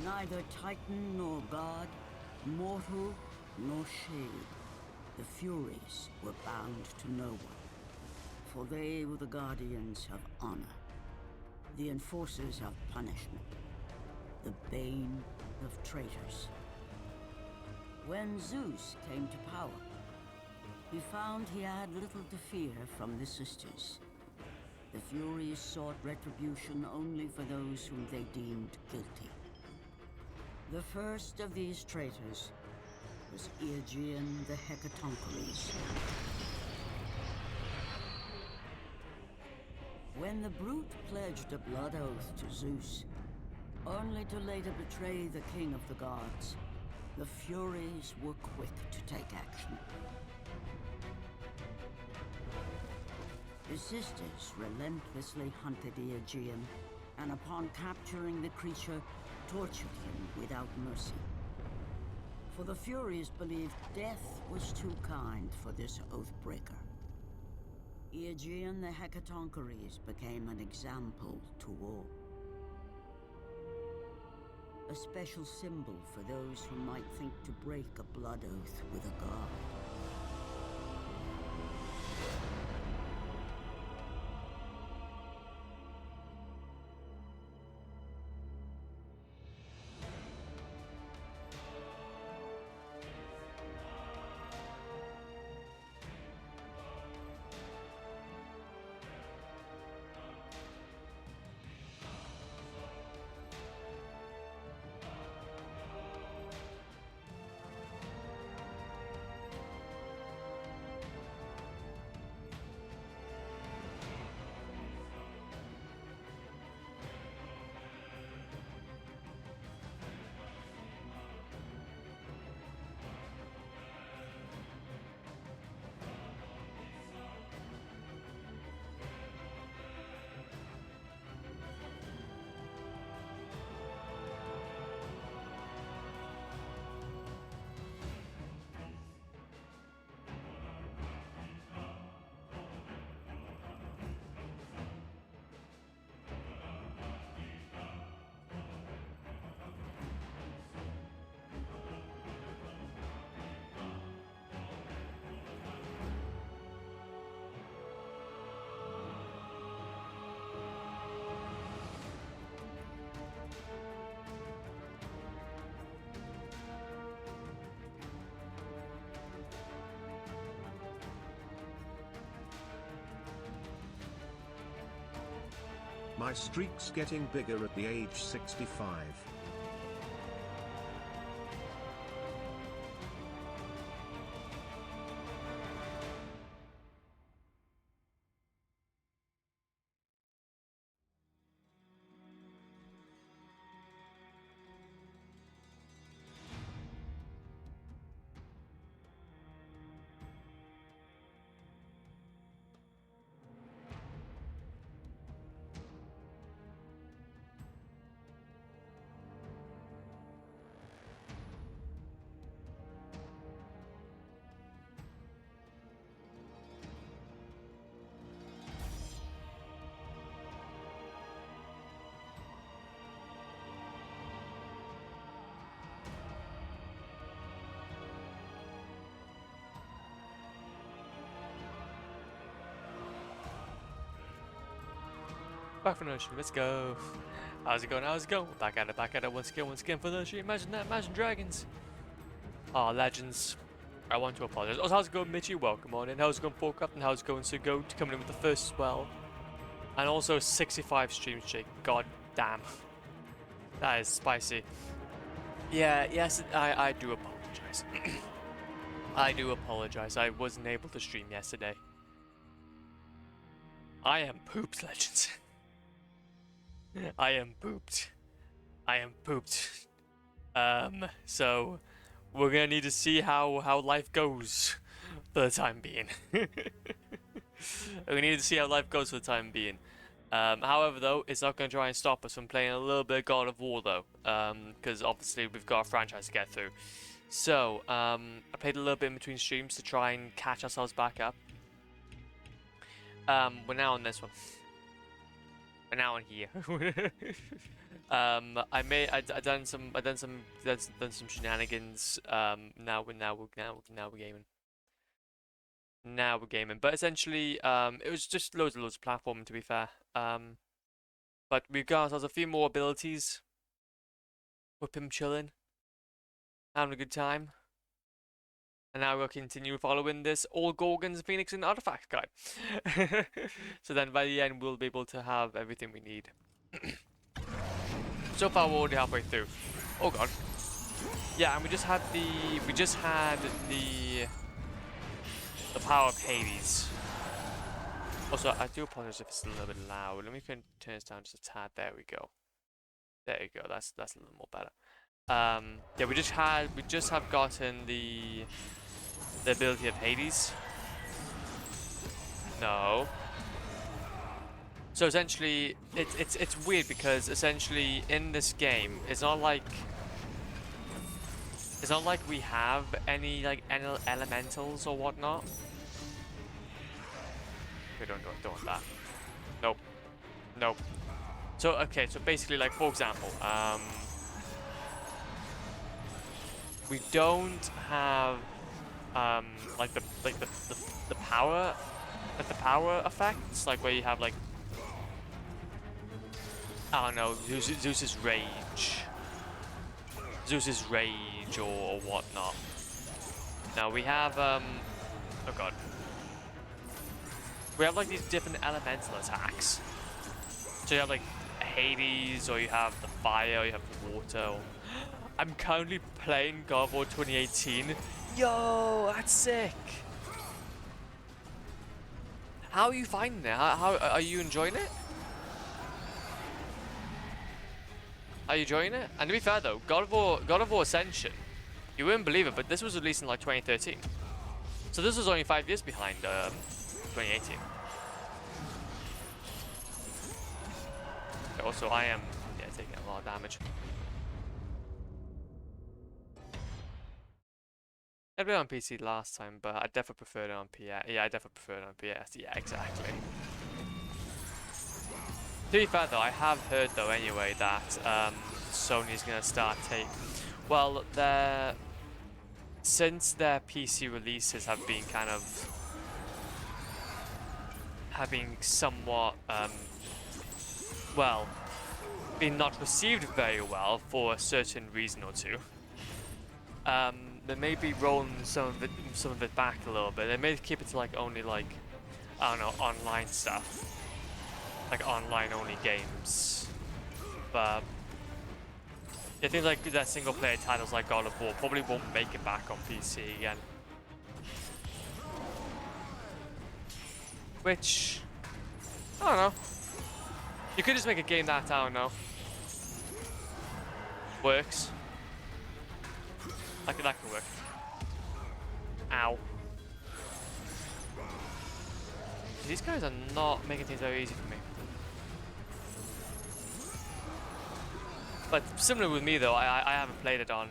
Neither Titan nor God, mortal nor shade, the Furies were bound to no one. For they were the guardians of honor, the enforcers of punishment, the bane of traitors. When Zeus came to power, he found he had little to fear from the sisters. The Furies sought retribution only for those whom they deemed guilty. The first of these traitors was Aegean the Hecatoncheires. When the brute pledged a blood oath to Zeus, only to later betray the king of the gods, the Furies were quick to take action. The sisters relentlessly hunted Aegean, and upon capturing the creature, tortured him without mercy. For the Furies believed death was too kind for this oathbreaker. Aegean the Hecatoncheires became an example to all. A special symbol for those who might think to break a blood oath with a god. My streak's getting bigger at the age 65. Back from the ocean, let's go. How's it going? How's it going? Back at it once again for the stream. Imagine that, imagine dragons. Ah, legends. I want to apologize. Oh, how's it going, Mitchy? Welcome on in. How's it going, Paul Captain? How's it going, Sugo? Coming in with the first swell. And also 65 streams, Jake. God damn. That is spicy. Yeah, yes, I do apologize. I do apologize. I wasn't able to stream yesterday. I am pooped, legends. I am pooped. I am pooped. So we're gonna need to see how life goes for the time being. We need to see how life goes for the time being. However, though, it's not gonna try and stop us from playing a little bit of God of War, though, because obviously we've got a franchise to get through. So I played a little bit in between streams to try and catch ourselves back up. We're now on this one. We're now on here. I done some shenanigans. Now we're gaming. Now we're gaming. But essentially, it was just loads of platforming, to be fair. But we got ourselves a few more abilities. With him chilling, having a good time. And now we'll continue following this all Gorgons, Phoenix, and Artifact guide. So then by the end, we'll be able to have everything we need. So far, we're already halfway through. Oh god. Yeah, and we just had the power of Hades. Also, I do apologize if it's a little bit loud. Let me turn this down just a tad. There we go. There you go. That's a little more better. Yeah, we just have gotten the ability of Hades. No. So essentially, it's weird because essentially in this game, it's not like we have any like elementals or whatnot. Okay, don't want that. Nope. Nope. So okay, so basically, like for example, we don't have like the power, like the power effects, like where you have like, I don't know, Zeus's rage or whatnot. Now we have oh god, we have like these different elemental attacks. So you have like Hades, or you have the fire, or you have the water. I'm currently playing God of War 2018. Yo, that's sick. How are you finding it? How are you enjoying it? Are you enjoying it? And to be fair though, God of War Ascension, you wouldn't believe it, but this was released in like 2013. So this was only 5 years behind 2018. Also, I am taking a lot of damage. I played on PC last time, but I definitely preferred it on PS. Yeah, I definitely preferred it on PS. Yeah, exactly. To be fair though, I have heard though anyway that Sony's gonna start well, since their PC releases have been kind of having somewhat well, been not received very well for a certain reason or two. They may be rolling some of it back a little bit. They may keep it to like only like, I don't know, online stuff, like online only games. But I think like that single player titles like God of War probably won't make it back on PC again. Which, I don't know. You could just make a game that, I don't know, works. That could work. Ow. These guys are not making things very easy for me. But similar with me though, I haven't played it on.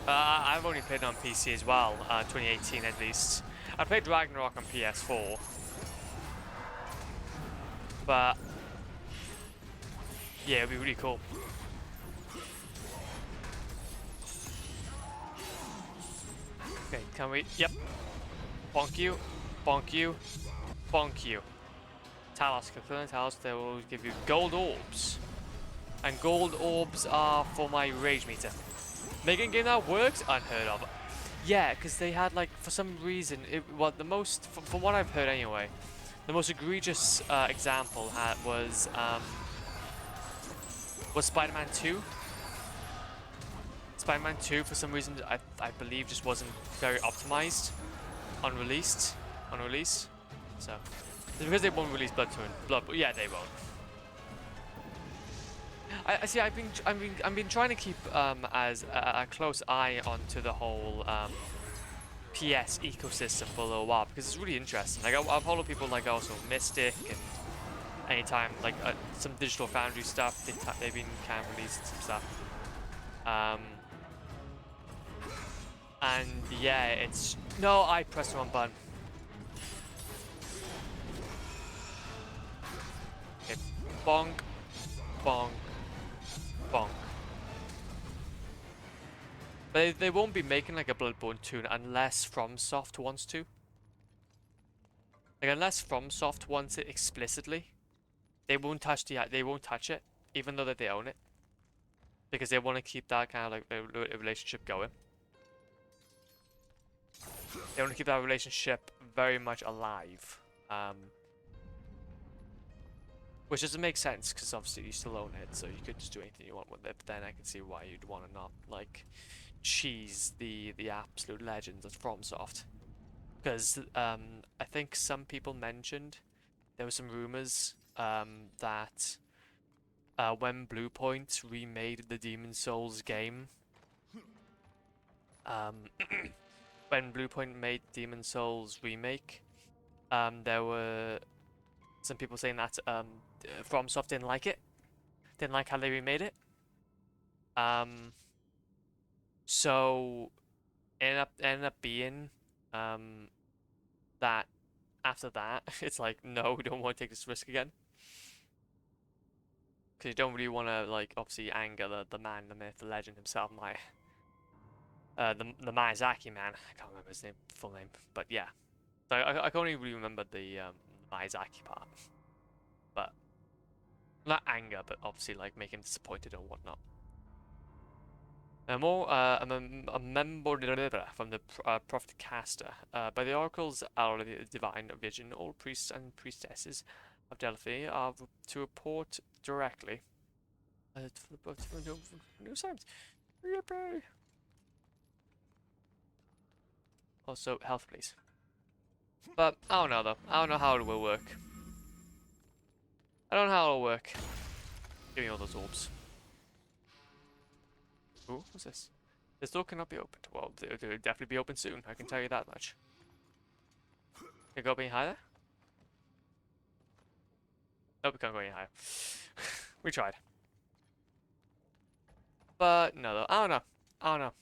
I've only played it on PC as well, 2018 at least. I played Ragnarok on PS4. But yeah, it'd be really cool. Okay, can we? Yep. Bonk you, bonk you, bonk you. Talos, fulfilling Talos, they will give you gold orbs. And gold orbs are for my rage meter. Making a game that works? Unheard of. Yeah, because they had like, for some reason, the most, from what I've heard anyway, the most egregious example was Spider-Man 2. Spider-Man 2, for some reason, I believe just wasn't very optimized on release. So, it's because they won't release Blood, but yeah, they won't. I see. I've been trying to keep as a close eye onto the whole PS ecosystem for a little while because it's really interesting. Like I follow people like also Mystic and anytime like some Digital Foundry stuff. They've been kind of releasing some stuff. And yeah, it's no. I pressed the wrong button. Bonk, bonk, bonk. But they won't be making like a Bloodborne 2 unless FromSoft wants to. Like unless FromSoft wants it explicitly, they won't touch it, even though that they own it, because they want to keep that kind of like a relationship going. They want to keep that relationship very much alive, which doesn't make sense because obviously you still own it, so you could just do anything you want with it. But then I can see why you'd want to not like cheese the absolute legends of FromSoft, because I think some people mentioned there were some rumors that when Bluepoint remade the Demon's Souls game, when Bluepoint made Demon's Souls remake, there were some people saying that FromSoft didn't like it, didn't like how they remade it. So ended up being that after that, it's like, no, we don't want to take this risk again. Because you don't really want to, like, obviously anger the man, the myth, the legend himself, the Miyazaki man. I can't remember his full name, but yeah. So I can only really remember the Miyazaki part. But not anger, but obviously like make him disappointed or whatnot. A member from the Prophet Caster. By the oracles of the divine vision, all priests and priestesses of Delphi are to report directly to the new science. Yippee! Also, health, please. But I don't know though. I don't know how it will work. I don't know how it'll work. Give me all those orbs. Ooh, what's this? This door cannot be opened. Well, it'll definitely be open soon. I can tell you that much. Can I go any higher? Nope, we can't go any higher. We tried. But no, though. I don't know. I don't know.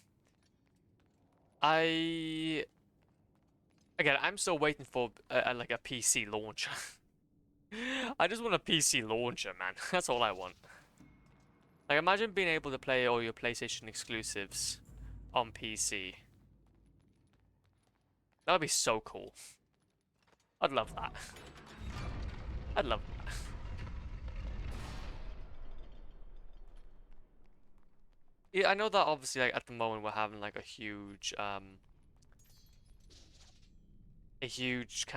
Again, I'm still waiting for like a PC launcher. I just want a PC launcher, man. That's all I want. Like, imagine being able to play all your PlayStation exclusives on PC. That would be so cool. I'd love that. I'd love that. Yeah, I know that obviously, like, at the moment we're having like a huge kind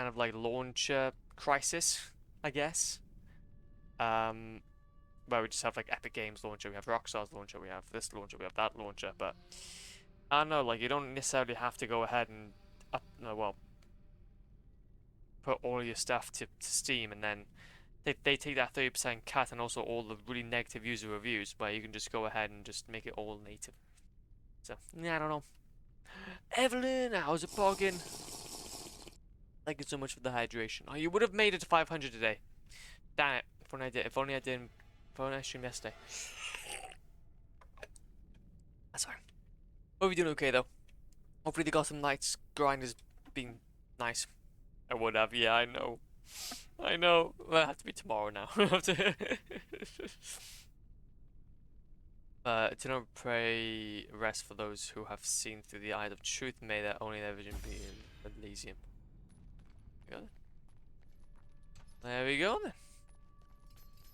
of like launcher crisis, I guess. Where we just have like Epic Games launcher, we have Rockstar's launcher, we have this launcher, we have that launcher, but I don't know, like you don't necessarily have to go ahead and put all your stuff to Steam, and then they take that 30% cut and also all the really negative user reviews, where you can just go ahead and just make it all native. So yeah, I don't know. Evelyn, how's it pogging? Thank you so much for the hydration. Oh, you would have made it to 500 today. Damn it! If only I streamed yesterday. That's fine. Hope you're doing okay though. Hopefully the Gotham Knights grind has been nice. Or whatever, yeah, I know. I know. Well, it'll have to be tomorrow now. To not pray rest for those who have seen through the eyes of truth, may that only their vision be in Elysium. There we go then.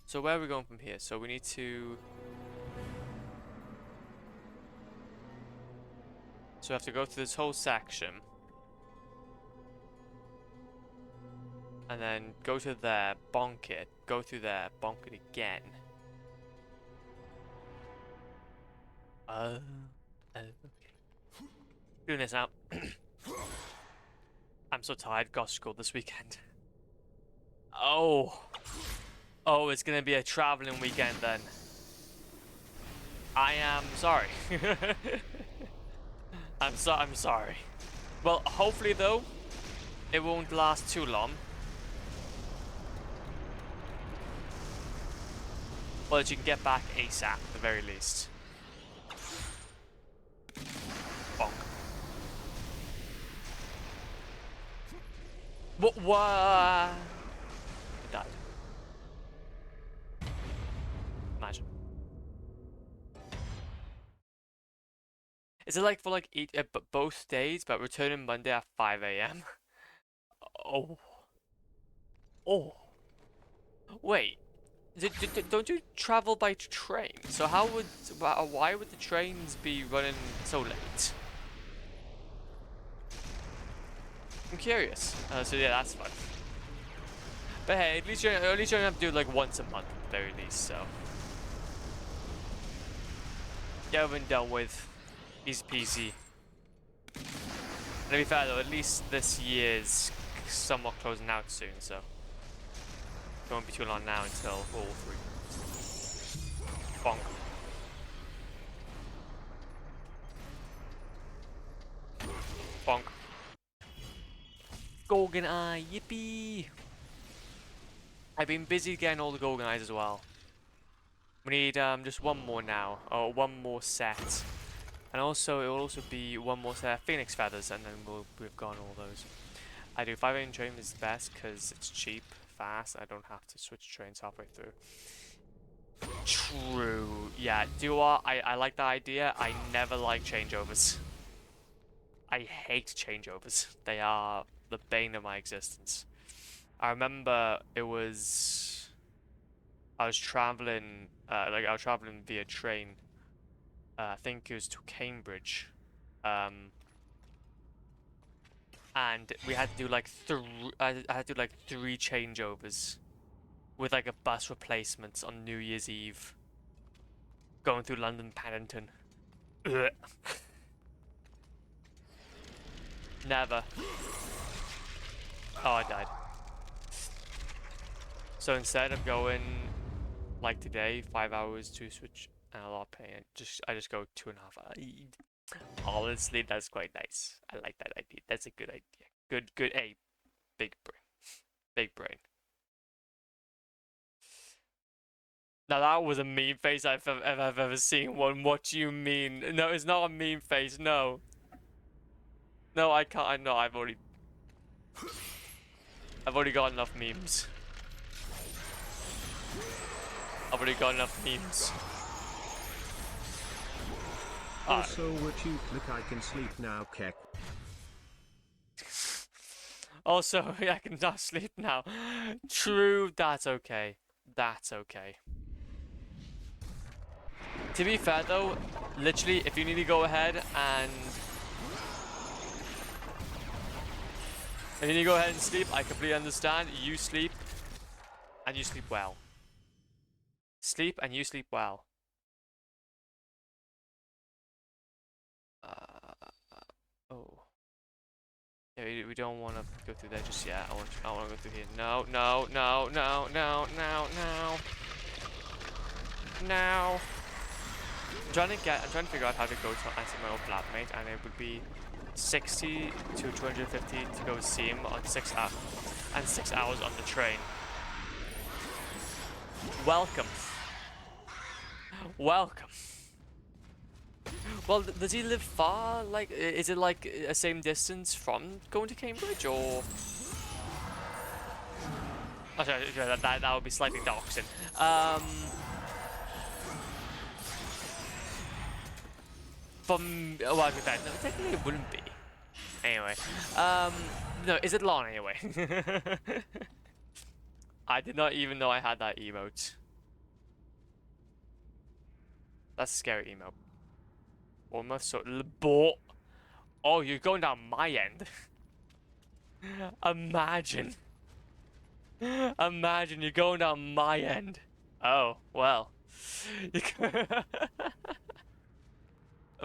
So where are we going from here? So we need to... So we have to go through this whole section. And then go to there, bonk it, go through there, bonk it again. Okay. Doing this now. I'm so tired, got school this weekend. Oh, it's gonna be a traveling weekend then. I am sorry. I'm sorry. Well, hopefully though, it won't last too long. Well, that you can get back ASAP at the very least. Bonk. What? Died. Is it like for like both days, but returning Monday at 5 a.m.? Oh, oh, wait. Don't you travel by train? So how would why would the trains be running so late? I'm curious. So yeah, that's fun. But hey, at least you don't have to do it like once a month at the very least. So yeah, been done with. Easy peasy. And to be fair though, at least this year's somewhat closing out soon, so it won't be too long now until all three. Bonk. Bonk. Gorgon Eye, yippee! I've been busy getting all the Gorgon Eyes as well. We need just one more now, or one more set. And also, it will also be one more set of Phoenix Feathers, and then we've gone all those. I do 5 AM train is best because it's cheap, fast, I don't have to switch trains halfway through. True. Yeah, do you know what? I like that idea. I never like changeovers. I hate changeovers. They are the bane of my existence. I remember it was... I was traveling, via train. I think it was to Cambridge. And we had to do like I had to do like 3 changeovers with like a bus replacement on New Year's Eve. Going through London Paddington. Ugh. Never. Oh, I died. So instead of going like today, 5 hours to switch and a lot of pay, I just go 2.5 hours. Honestly, that's quite nice. I like that idea. That's a good idea. Good. Hey, big brain. Big brain. Now that was a meme face I've ever seen one. What do you mean? No, it's not a meme face. No. No, I can't. I know. I've already got enough memes. I've already got enough memes. Also, would you click I can sleep now, Keck? Also, I can not sleep now. True, that's okay. That's okay. To be fair though, literally, if you need to go ahead and sleep, I completely understand. You sleep, and you sleep well. Sleep and you sleep well. Oh. Yeah, we don't want to go through there just yet. I want to go through here. No. I'm trying to figure out how to go to answer my old flatmate, and it would be 60 to 250 to go see him on 6 hours, and 6 hours on the train. Welcome. Well, does he live far? Like, is it like a same distance from going to Cambridge, or? Oh, sorry, that would be slightly doxing. Well, no, technically it wouldn't be. Anyway, no, is it long anyway? I did not even know I had that emote. That's a scary emote. Almost so bought. Oh, you're going down my end. Imagine you're going down my end. Oh, well. If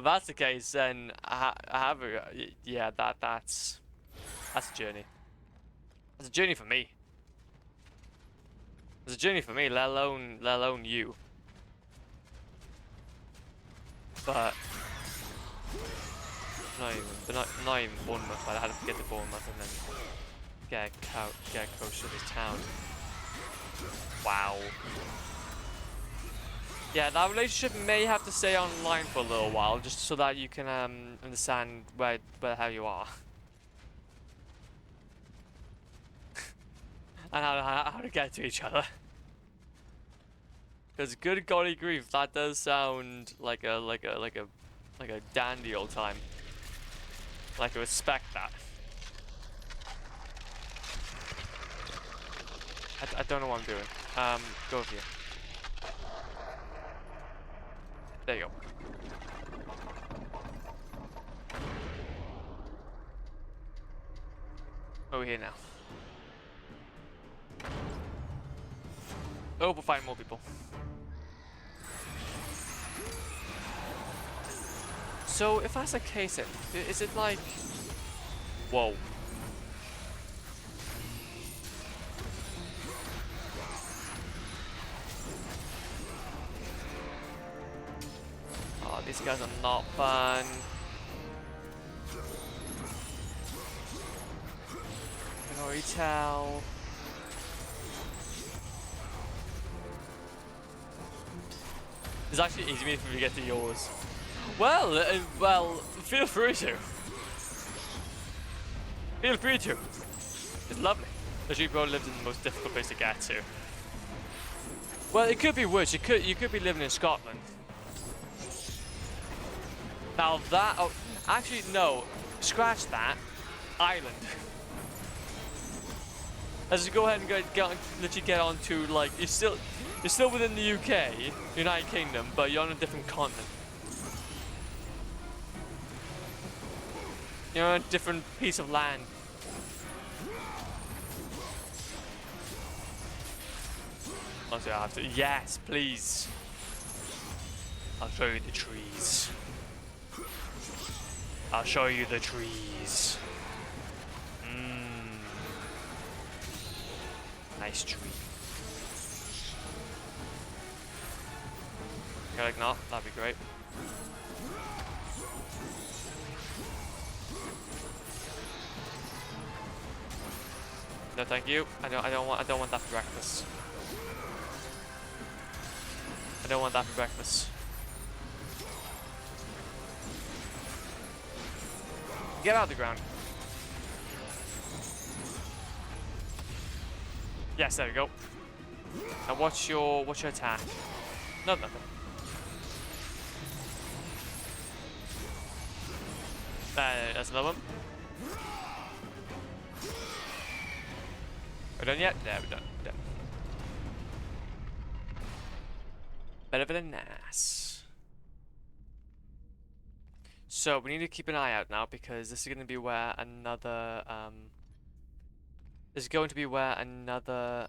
that's the case, then yeah, that's a journey. That's a journey for me. It's a journey for me, let alone you. But not even Bournemouth. I had to get to Bournemouth and then get close to this town. Wow. Yeah, that relationship may have to stay online for a little while, just so that you can understand where the hell you are. And how to get to each other. Because good golly grief, that does sound like a like a dandy old time. Like I respect that. I don't know what I'm doing. Go over here. There you go. Over here now. Oh, we'll find more people. So, if that's the case, then, is it like... Whoa. Oh, these guys are not fun. I can already tell. It's actually easy for me to get to yours. Well, feel free to. Feel free to. It's lovely. The sheep road lives in the most difficult place to get to. Well, it could be worse. You could be living in Scotland. Now that, oh, actually no, scratch that. Ireland. Let's just go ahead and literally get on to, like, you're still within the UK, United Kingdom, but you're on a different continent. You're on a different piece of land. Honestly, I have to. Yes, please. I'll show you the trees. I'll show you the trees. Nice tree. You're like, no, that'd be great. No, thank you. I don't want that for breakfast. I don't want that for breakfast. Get out of the ground. Yes, there we go. Now what's your attack? No, nothing. That's another one. We're done yet? Yeah, we're done. We're done. Better than nice. So we need to keep an eye out now because this is going to be where another this is going to be where another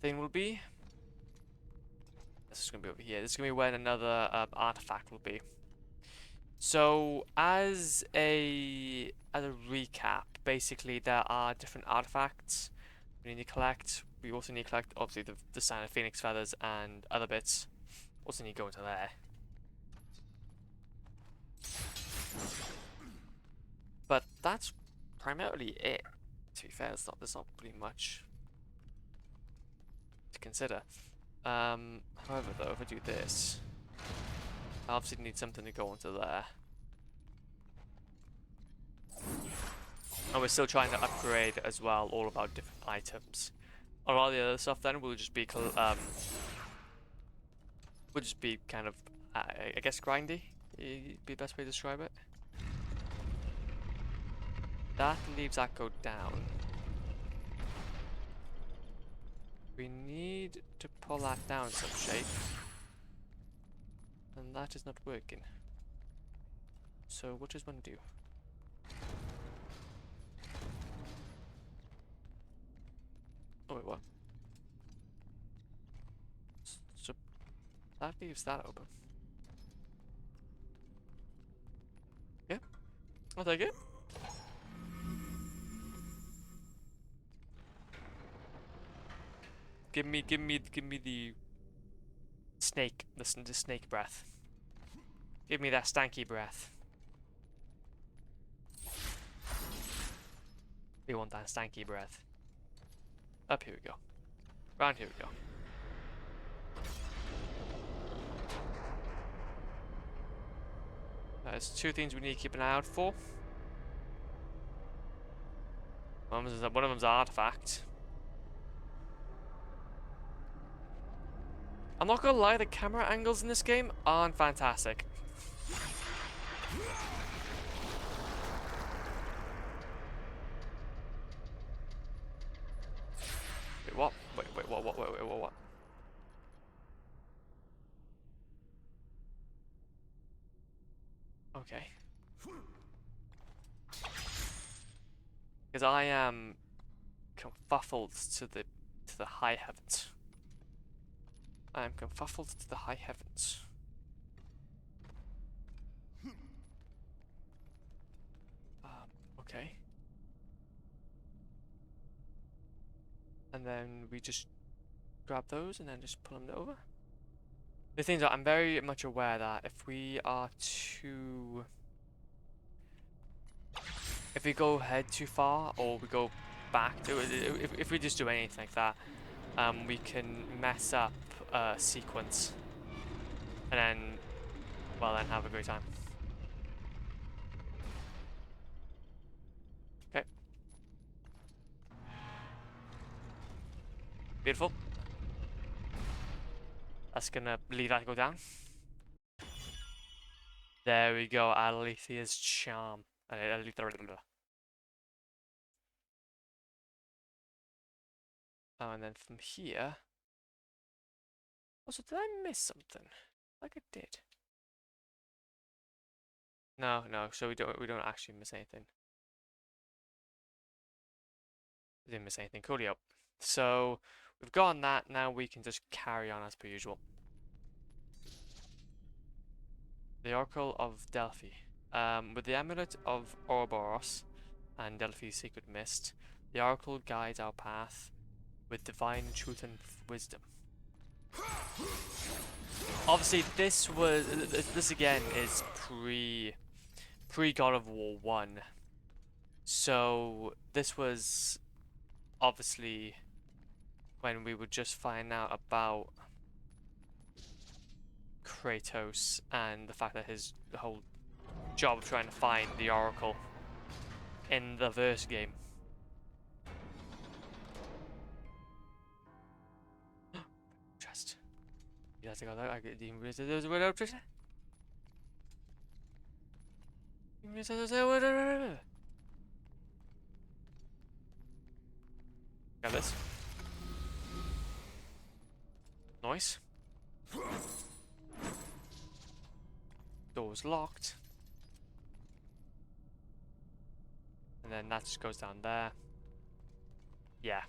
thing will be. This is going to be over here. This is going to be where another artifact will be. So as a recap, basically there are different artifacts we need to collect. We also need to collect obviously the standard phoenix feathers and other bits. Also need to go into there. But that's primarily it. To be fair, there's not pretty much to consider. However, though, if I do this, I obviously need something to go onto there. And we're still trying to upgrade as well all of our different items. A lot of the other stuff then will just be kind of I guess grindy. Be the best way to describe it. That leaves that go down. We need to pull that down in some shape. And that is not working. So what does one do? Oh wait, what? So that leaves that open. Yeah, I'll take it. Give me the snake, the snake breath. Give me that stanky breath. We want that stanky breath. Up here we go. Round here we go. There's two things we need to keep an eye out for. One of them's an artifact. I'm not gonna lie, the camera angles in this game aren't fantastic. Wait, what? Okay. Because I am confuffled to the high heavens. I am confuffled to the high heavens. Okay. And then we just grab those and then just pull them over. The thing is that I'm very much aware that if we go ahead too far or we go back to it, if we just do anything like that, we can mess up sequence and then, well, then have a great time. Okay. Beautiful. That's gonna leave that go down. There we go, Alethea's charm. Oh, and then from here. Also, did I miss something? Like I did. No, so we don't actually miss anything. We didn't miss anything. Coolio. So we've gotten that, now we can just carry on as per usual. The Oracle of Delphi. With the Amulet of Ouroboros and Delphi's Secret Mist, the Oracle guides our path with divine truth and wisdom. Obviously, this again is pre God of War 1. So this was obviously when we would just find out about Kratos and the fact that the whole job of trying to find the Oracle in the verse game. Trust. You have to go there. I didn't realize there was a word out. Trust. Got this. Nice. Door's locked. And then that just goes down there. Yeah.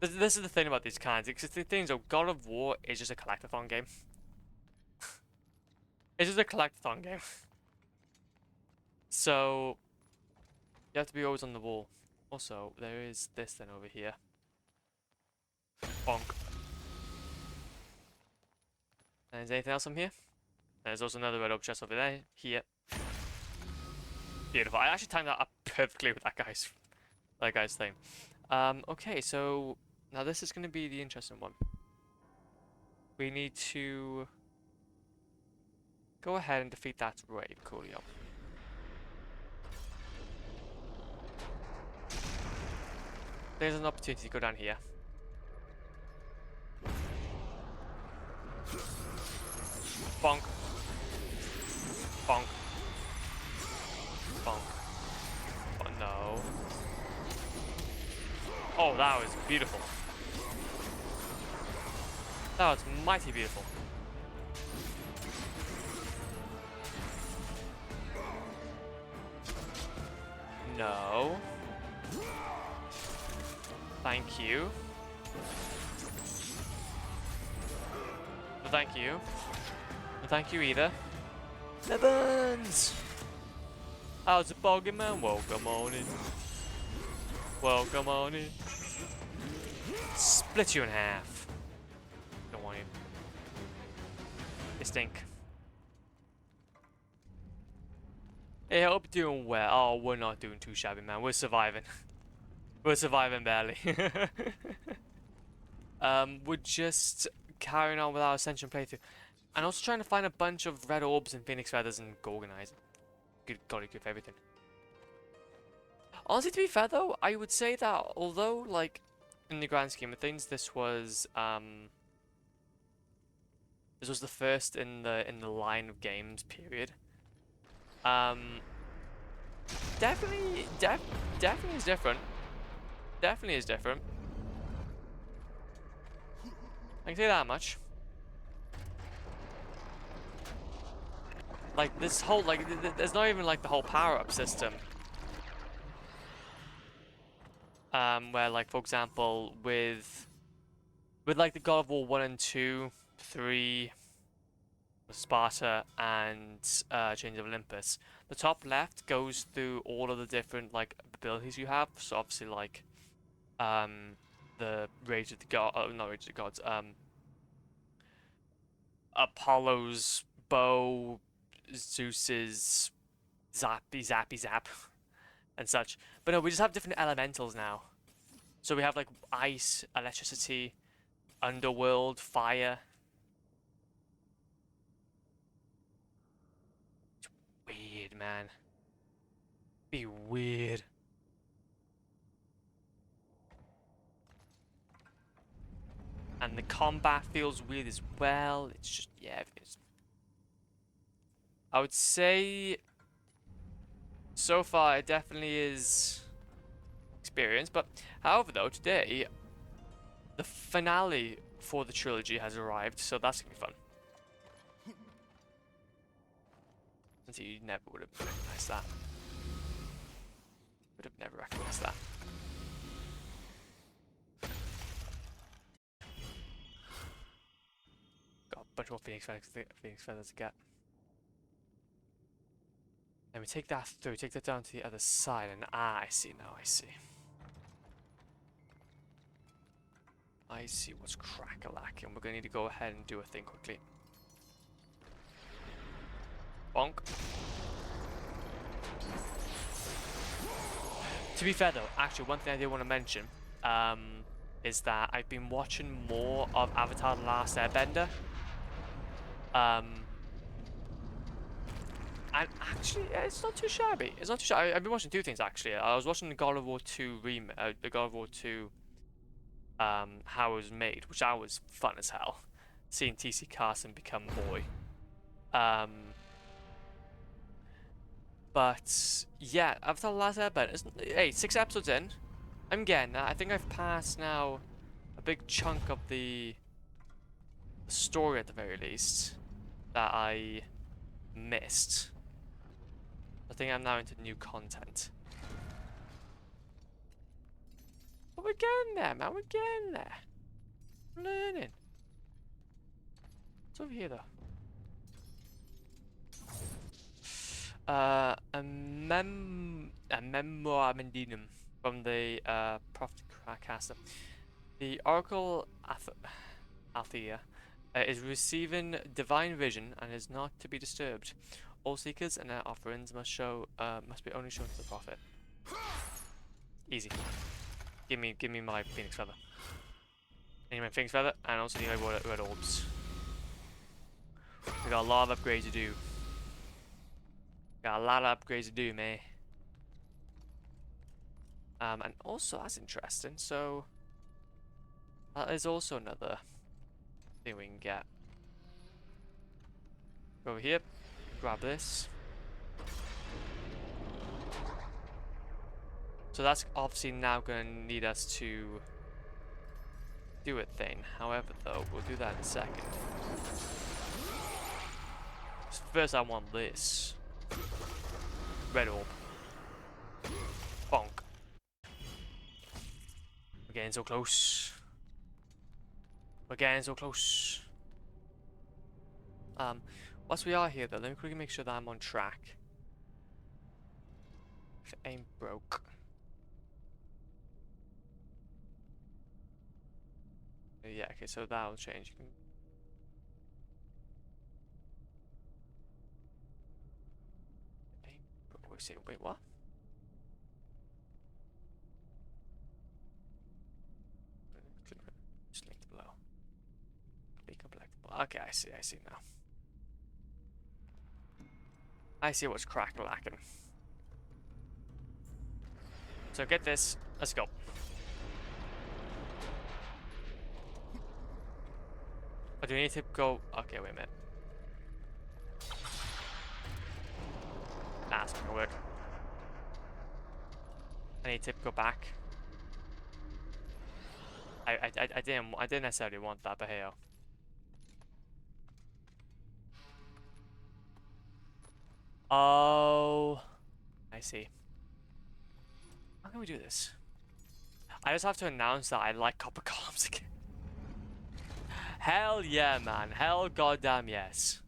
This is the thing about these kinds. Because the thing is, God of War is just a collectathon game. It's just a collectathon game. So, you have to be always on the wall. Also, there is this then over here. Bonk. And is there anything else from here? There's also another red up chest over there. Here. Beautiful. I actually timed that up perfectly with that guy's thing. Okay, so now this is going to be the interesting one. We need to go ahead and defeat that rave, coolio. There's an opportunity to go down here. Bonk. Bonk. Bonk. Oh no. Oh, that was beautiful. That was mighty beautiful. No. Thank you. No, thank you. No, thank you either. Evans! How's it, Bogeyman? Welcome on in. Welcome on in. Split you in half. Don't want you. They stink. Hey, I hope you're doing well. Oh, we're not doing too shabby, man. We're surviving. We're surviving barely. We're just carrying on with our Ascension playthrough. And also trying to find a bunch of red orbs and phoenix feathers and Gorgonite. Good golly, good for everything. Honestly, to be fair though, I would say that although, like, in the grand scheme of things, this was the first in the line of games, period. Definitely is different. Definitely is different. I can say that much. Like this whole there's not even like the whole power-up system. Where like for example with like the God of War 1 and 2, 3, Sparta, and Chains of Olympus, the top left goes through all of the different like abilities you have. So obviously like the Rage of the God, not Rage of the Gods, Apollo's bow, Zeus's zappy zap, and such. But no, we just have different elementals now. So we have like ice, electricity, underworld, fire. It's weird, man. Be weird. And the combat feels weird as well. It's just, yeah, it's... I would say so far it definitely is experience, but however though, today the finale for the trilogy has arrived, so that's gonna be fun. And you never would have recognized that. Would have never recognized that. Got a bunch more Phoenix feathers to get. And we take that through, take that down to the other side, and I see now, I see. I see what's crack-a-lacking. We're gonna need to go ahead and do a thing quickly. Bonk. To be fair though, actually one thing I did want to mention is that I've been watching more of Avatar: The Last Airbender. And actually, yeah, it's not too shabby. It's not too shabby. I've been watching two things actually. I was watching the God of War 2 the God of War 2 how it was made, which that was fun as hell. Seeing TC Carson become boy. But yeah, Avatar: The Last Airbender. Hey, 6 episodes in, I'm getting that. I think I've passed now a big chunk of the story at the very least that I missed. I think I'm now into new content. But we're getting there, man. We're getting there. We're learning. What's over here, though? A memorandum from the Prophet Kratos. The Oracle Althea is receiving divine vision and is not to be disturbed. All seekers and their offerings must be only shown to the Prophet. Easy. Give me my Phoenix Feather. I need my Phoenix Feather, and also need my red orbs. We got a lot of upgrades to do. Got a lot of upgrades to do, man. And also that's interesting. So that is also another thing we can get. Go over here, grab this. So that's obviously now going to need us to do a thing. However, though, we'll do that in a second. First, I want this. Red orb. Bonk. We're getting so close. We're getting so close. Whilst we are here though, let me quickly make sure that I'm on track. If it ain't broke. Yeah, okay, so that'll change. You can... Wait, what? Just linked below. Be collectible. Okay, I see now. I see what's crack-a-lacking. So get this. Let's go. Oh, do we need to go? Okay, wait a minute. Nah, it's not gonna work. I need to go back. I didn't necessarily want that, but hey. Oh, I see. How can we do this? I just have to announce that I like copper columns again. Hell yeah, man. Hell goddamn yes.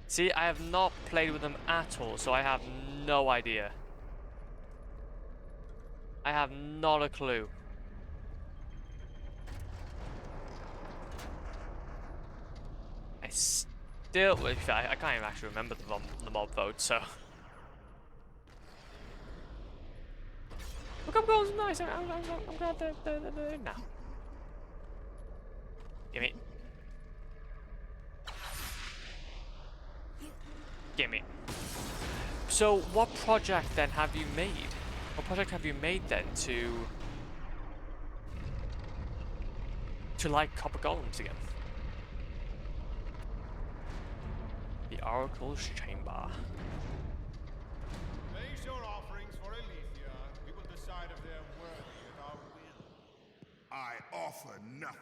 See, I have not played with them at all, so I have no idea. I have not a clue. I still... I can't even actually remember the mob vote, so... Look up goals, nice. I'm glad they're now. Gimme. Gimme. So, what project then have you made? What project have you made then to like copper golems again? The Oracle's Chamber. Raise your offerings for Aletheia. We will decide if they are worthy of our will. I offer nothing.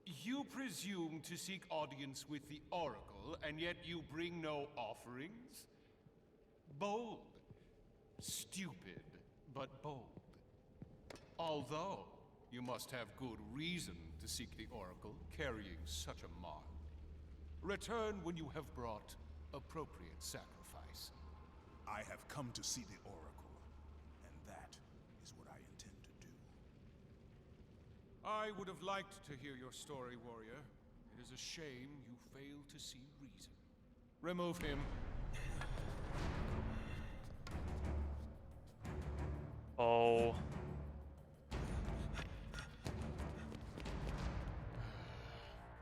You presume to seek audience with the Oracle, and yet you bring no offerings? Bold. Stupid, but bold. Although, you must have good reason to seek the Oracle, carrying such a mark. Return when you have brought appropriate sacrifice. I have come to see the Oracle, and that is what I intend to do. I would have liked to hear your story, warrior. It is a shame you fail to see reason. Remove him. Oh.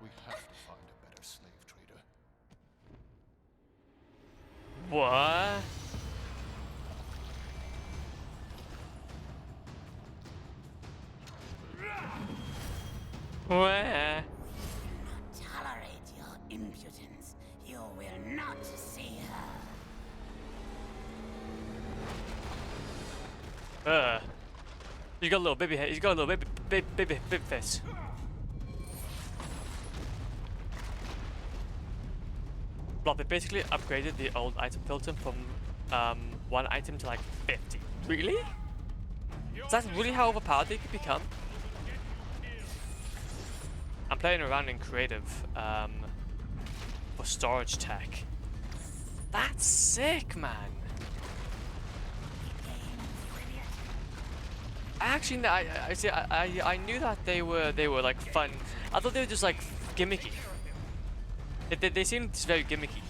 We have to find a better slave trader. What? Where? Tolerate your impudence. You will not see her. He's got a little baby head. He's got a little baby face. Well, they basically upgraded the old item filter from 1 item to like 50. Really? Is that really how overpowered they could become? I'm playing around in creative for storage tech. That's sick, man. Actually, I knew that they were like fun. I thought they were just like gimmicky. They seemed very gimmicky.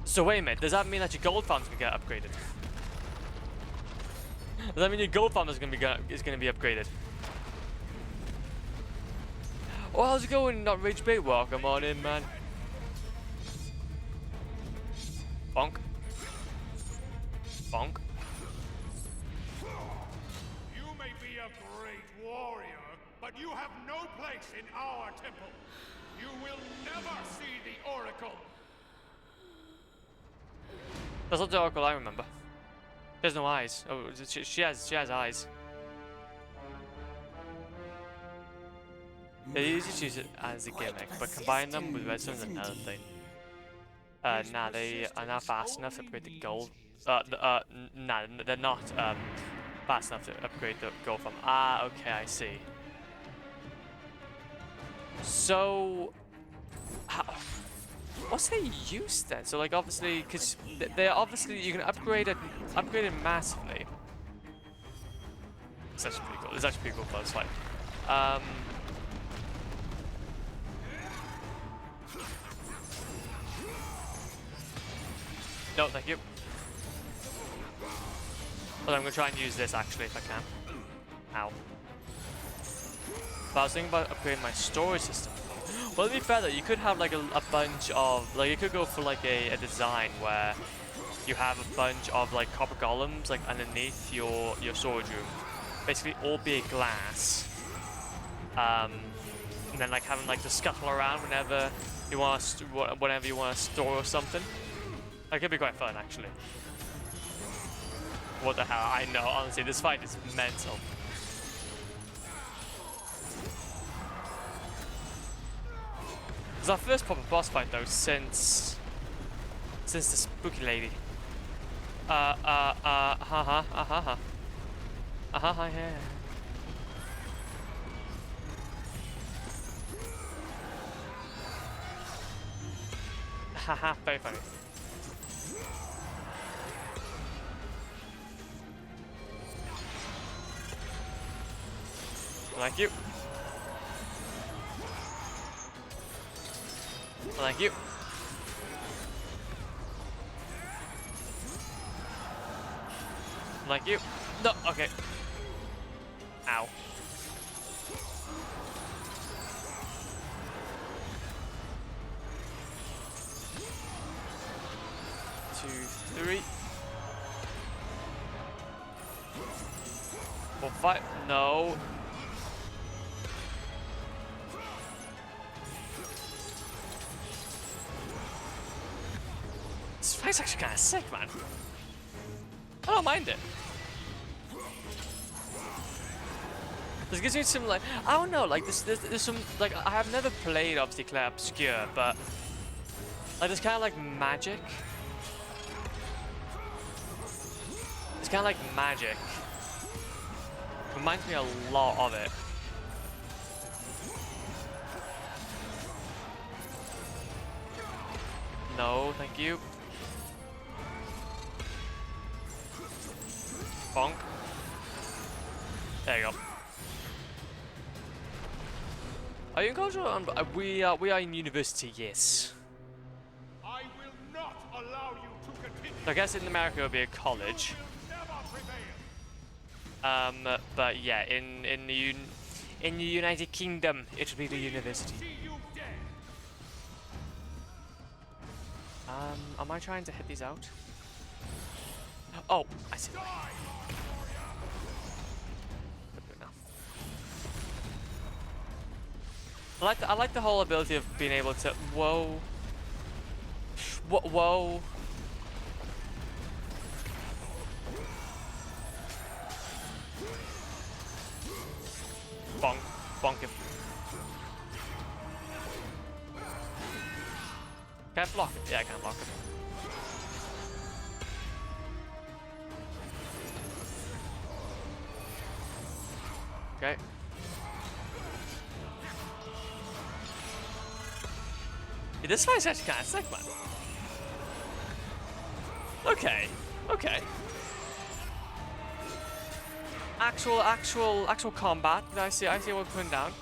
So wait a minute, does that mean that your gold farm's gonna get upgraded? Does that mean your gold farm is gonna be upgraded? Oh, how's it going? Not Rage Bait? Welcome on in, man. Bonk. Bonk. You may be a great warrior, but you have no place in our temple. You will never see the Oracle. That's not the Oracle I remember. She has no eyes. Oh, she has eyes. They usually use it as a gimmick, but combine them with redstone is another thing. Nah, they are not fast enough to upgrade the gold. Nah, they're not fast enough to upgrade the gold farm. Ah, okay, I see. So, what's their use then? So, like, obviously, because they're obviously you can upgrade it massively. It's actually pretty cool. It's actually pretty cool, but it's fine. No, thank you. But I'm gonna try and use this actually if I can. Ow. But I was thinking about upgrading my storage system. Well, to be fair though, you could have like a bunch of, like, you could go for like a design where you have a bunch of like copper golems like underneath your storage room, basically all be glass, and then like having like to scuttle around whenever you want to store something. That could be quite fun, actually. What the hell? I know, honestly, this fight is mental. It's our first proper boss fight, though, since the spooky lady. Yeah. Haha, very funny. Thank you. Thank you. Thank you. No, okay. Ow. Two, three. 4, 5. No. This fight's actually kind of sick, man. I don't mind it. This gives me some, like, I don't know, like, there's some, like, I have never played, obviously, Clair Obscure, but, like, there's kind of, like, magic. It's kind of like magic. Reminds me a lot of it. No, thank you. Bonk. There you go. Are you in college or we are in university, yes. I will not allow you to continue. I guess in America it would be a college. But yeah, in the United Kingdom it would be the university. See you dead. Am I trying to hit these out? Oh, I see. I like the whole ability of being able to whoa. Whoa. Bonk. Bonk him. Can I block it? Yeah, I can block it. Okay. Yeah, this fight's actually kind of sick, man. Okay. Actual combat. I see what we're putting down.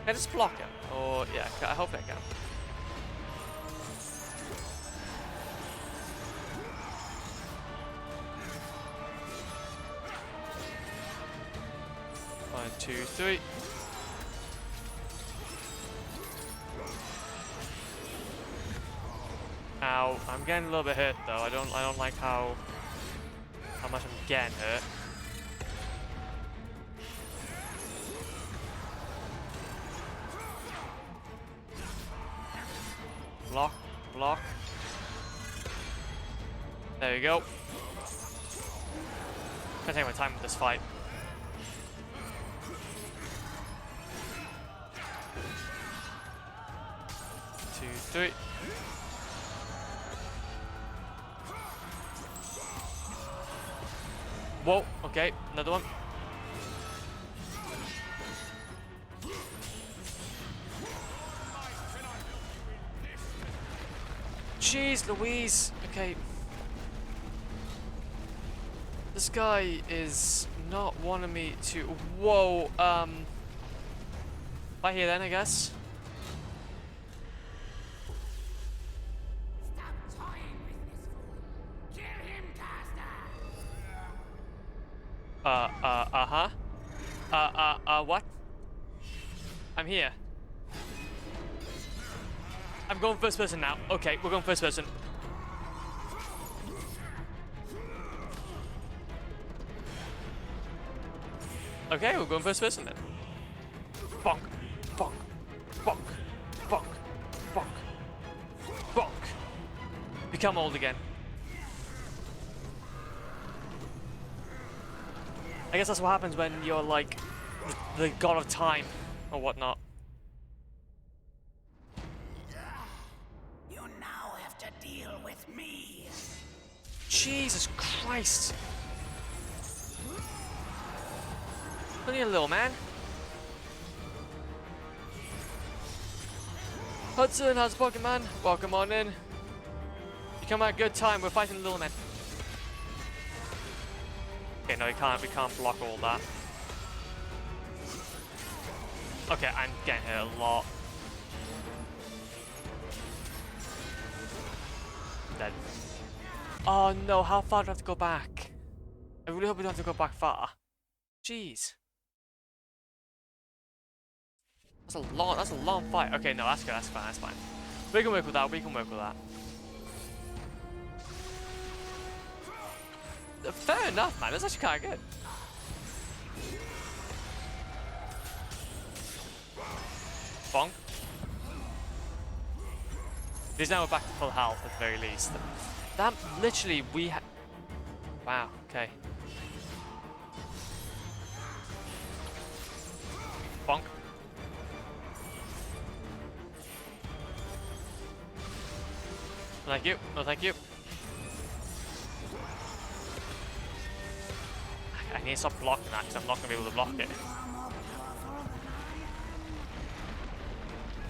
Can I just block him? Or yeah, I hope I can. One, two, three. Ow, I'm getting a little bit hurt though. I don't like how much I'm getting hurt. Block. There you go. Gonna take my time with this fight. Two, three. Whoa, okay, another one. Jeez Louise, okay. This guy is not wanting me to, whoa, bye here then, I guess. Stop toying with this fool. Kill him, Caster. What? I'm here. I'm going first person now. Okay, we're going first person. Okay, we're going first person then. Bonk, bonk, bonk, bonk, bonk, bonk, become old again. I guess that's what happens when you're like the god of time or whatnot. You now have to deal with me. Jesus Christ! Only a little man. Hudson, how's Pokemon? Welcome on in. You come at a good time. We're fighting the little man. Okay, no, we can't block all that. Okay, I'm getting hit a lot. Dead. Oh no, how far do I have to go back? I really hope we don't have to go back far. Jeez. That's a long fight. Okay, no, that's good, that's fine. We can work with that, Fair enough, man, that's actually kinda good. Bonk. This now we're back to full health at the very least. That literally wow, okay. Bonk. No thank you, no thank you. I need to stop blocking that because I'm not going to be able to block it.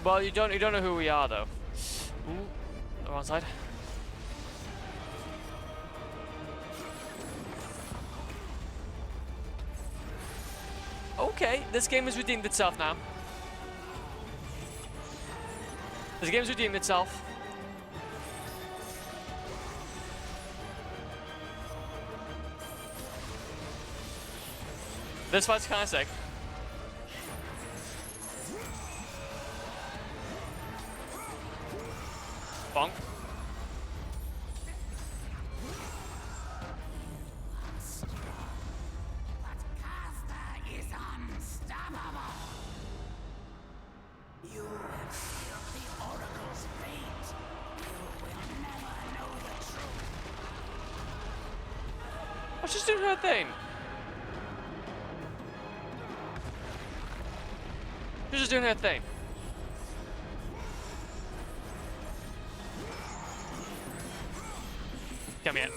Well, you don't know who we are though. Ooh, wrong side. Okay, this game has redeemed itself now. This game has redeemed itself. This fight's kind of sick. Bonk. Is unstoppable. You have sealed the Oracle's fate. You will never know the truth. Oh, she's doing her thing. She's just doing her thing. Come here.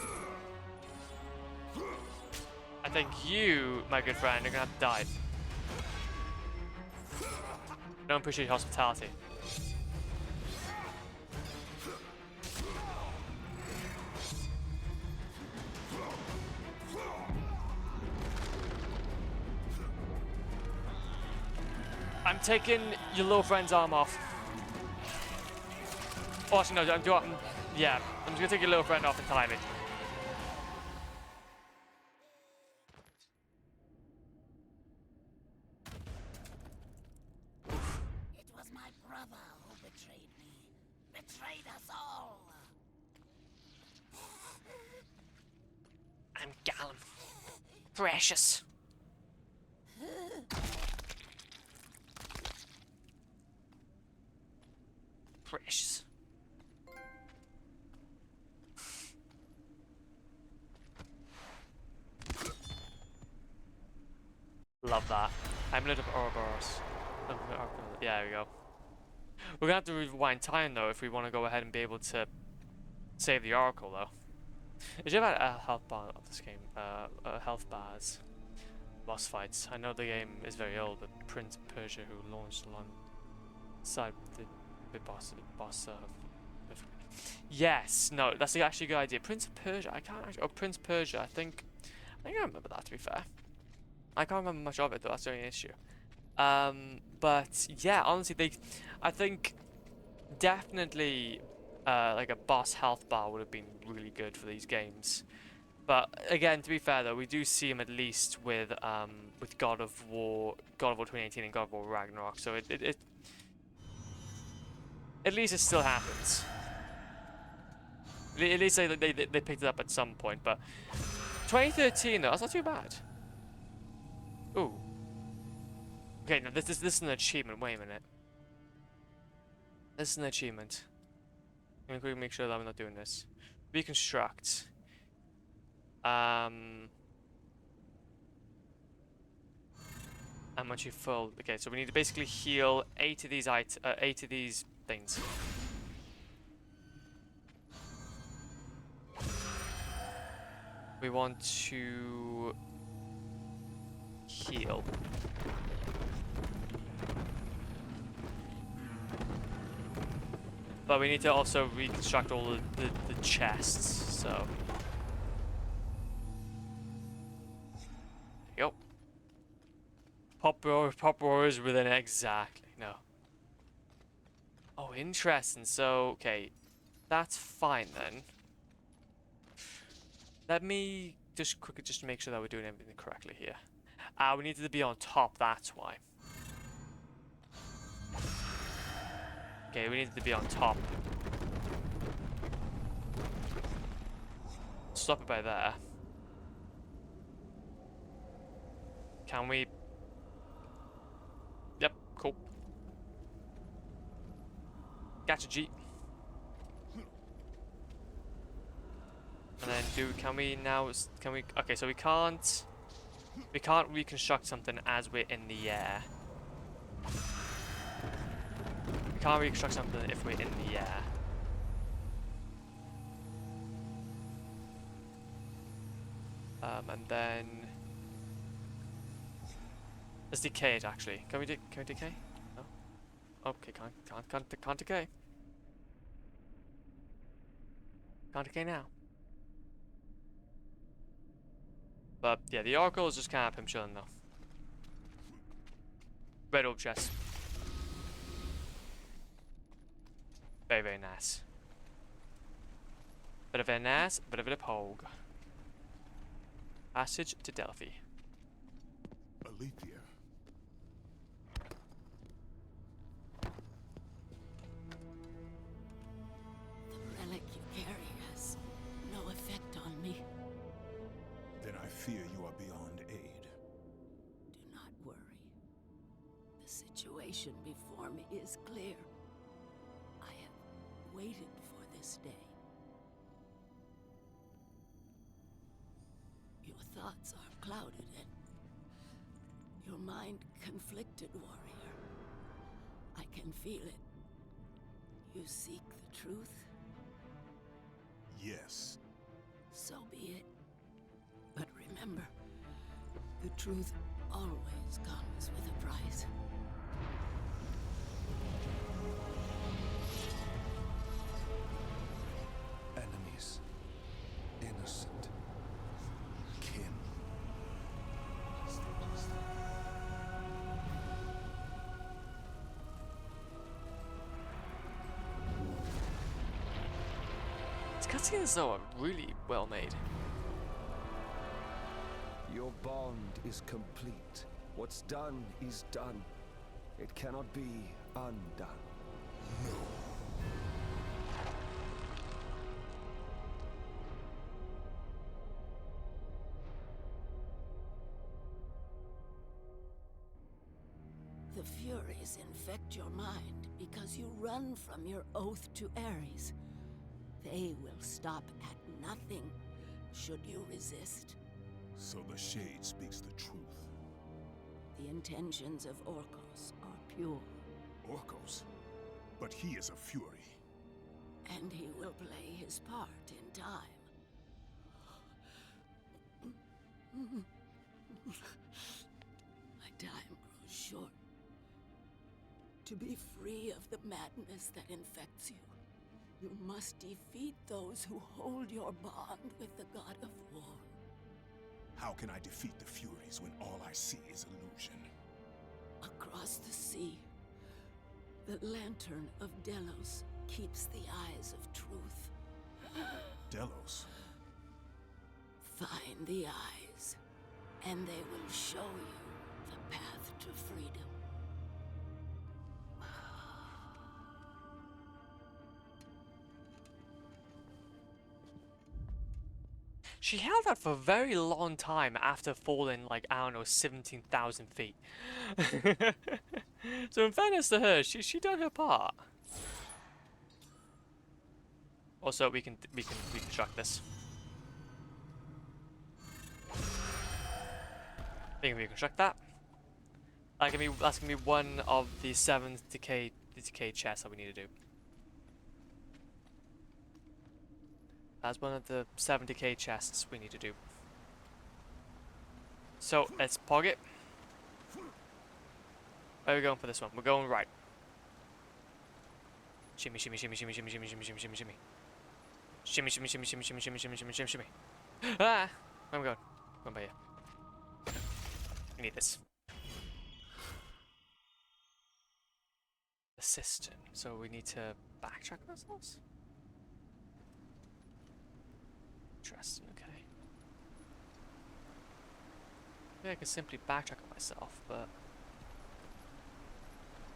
I think you, my good friend, are gonna have to die. Don't appreciate hospitality. I'm taking your little friend's arm off. Oh, actually, no, I'm just gonna take your little friend off entirely. It was my brother who betrayed me. Betrayed us all. I'm Gallum. Precious. Precious. Love that. Amulet of Ouroboros. Yeah, there we go. We're gonna have to rewind time though if we want to go ahead and be able to save the Oracle though. Did you have a health bar of this game? Health bars. Boss fights. I know the game is very old, but Prince of Persia, who launched alongside the boss. Yes, no, that's actually a good idea. Prince of Persia. I can't actually. Oh, Prince Persia. I think I remember that. To be fair, I can't remember much of it though. That's the only issue. But yeah, honestly, I think definitely like a boss health bar would have been really good for these games. But again, to be fair though, we do see him at least with God of War 2018 and God of War Ragnarok. So it at least it still happens. At least they picked it up at some point. But 2013 though, that's not too bad. Ooh. Okay, now this is an achievement. Wait a minute. This is an achievement. I'm going to make sure that I'm not doing this. Reconstruct. And once you full, okay, so we need to basically heal 8 of these 8 of these things. We want to heal. But we need to also reconstruct all the chests, so. There you go. Pop roars within it, exactly. No. Oh, interesting. So, okay. That's fine then. Let me just quickly just make sure that we're doing everything correctly here. We needed to be on top, that's why. Okay, we needed to be on top. Stop it by there. Can we? Yep, cool. Gotcha, G. And then can we now, okay, so we can't reconstruct something as we're in the air. We can't reconstruct something if we're in the air. And then let's decay it actually. Can we decay? No. Okay, can't decay. Can't decay now. But yeah, the Oracle is just kind of him chilling though. Red orb chest. Very, very nice. Bit of a nice, bit of a pogue. Passage to Delphi. Alethea. The relic you carry has no effect on me. Then I fear you are beyond aid. Do not worry. The situation before me is clear. I have waited for this day. Your thoughts are clouded and your mind conflicted, warrior. I can feel it. You seek the truth? Yes. So be it. But remember, the truth always comes with a price. Enemies. Innocent. Kin. These cutscenes though are really well made. Your bond is complete. What's done is done. It cannot be undone. The Furies infect your mind because you run from your oath to Ares. They will stop at nothing should you resist. So the Shade speaks the truth. The intentions of Orcos are pure, Orcos? But he is a Fury. and he will play his part in time. My time grows short. To be free of the madness that infects you, you must defeat those who hold your bond with the god of war. How can I defeat the Furies when all I see is illusion? Across the sea, the lantern of Delos keeps the eyes of truth. Delos? Find the eyes, and they will show you the path to freedom. She held out for a very long time after falling, like, I don't know, 17,000 feet. So in fairness to her, she done her part. Also, we can reconstruct this. We can reconstruct that. That's gonna be one of the 7 decay chests that we need to do. That's one of the 7 decay chests we need to do. So let's pog it. Where are we going for this one? We're going right. Shimmy, shimmy, shimmy, shimmy, shimmy, shimmy, shimmy, shimmy, shimmy, shimmy. Shimmy, shimmy, shimmy, shimmy, shimmy, shimmy, shimmy, shimmy, shimmy, shimmy. Ah! Where am I going? Going by here. We need this. The cistern. So we need to backtrack ourselves? Interesting, okay. Maybe I could simply backtrack on myself, but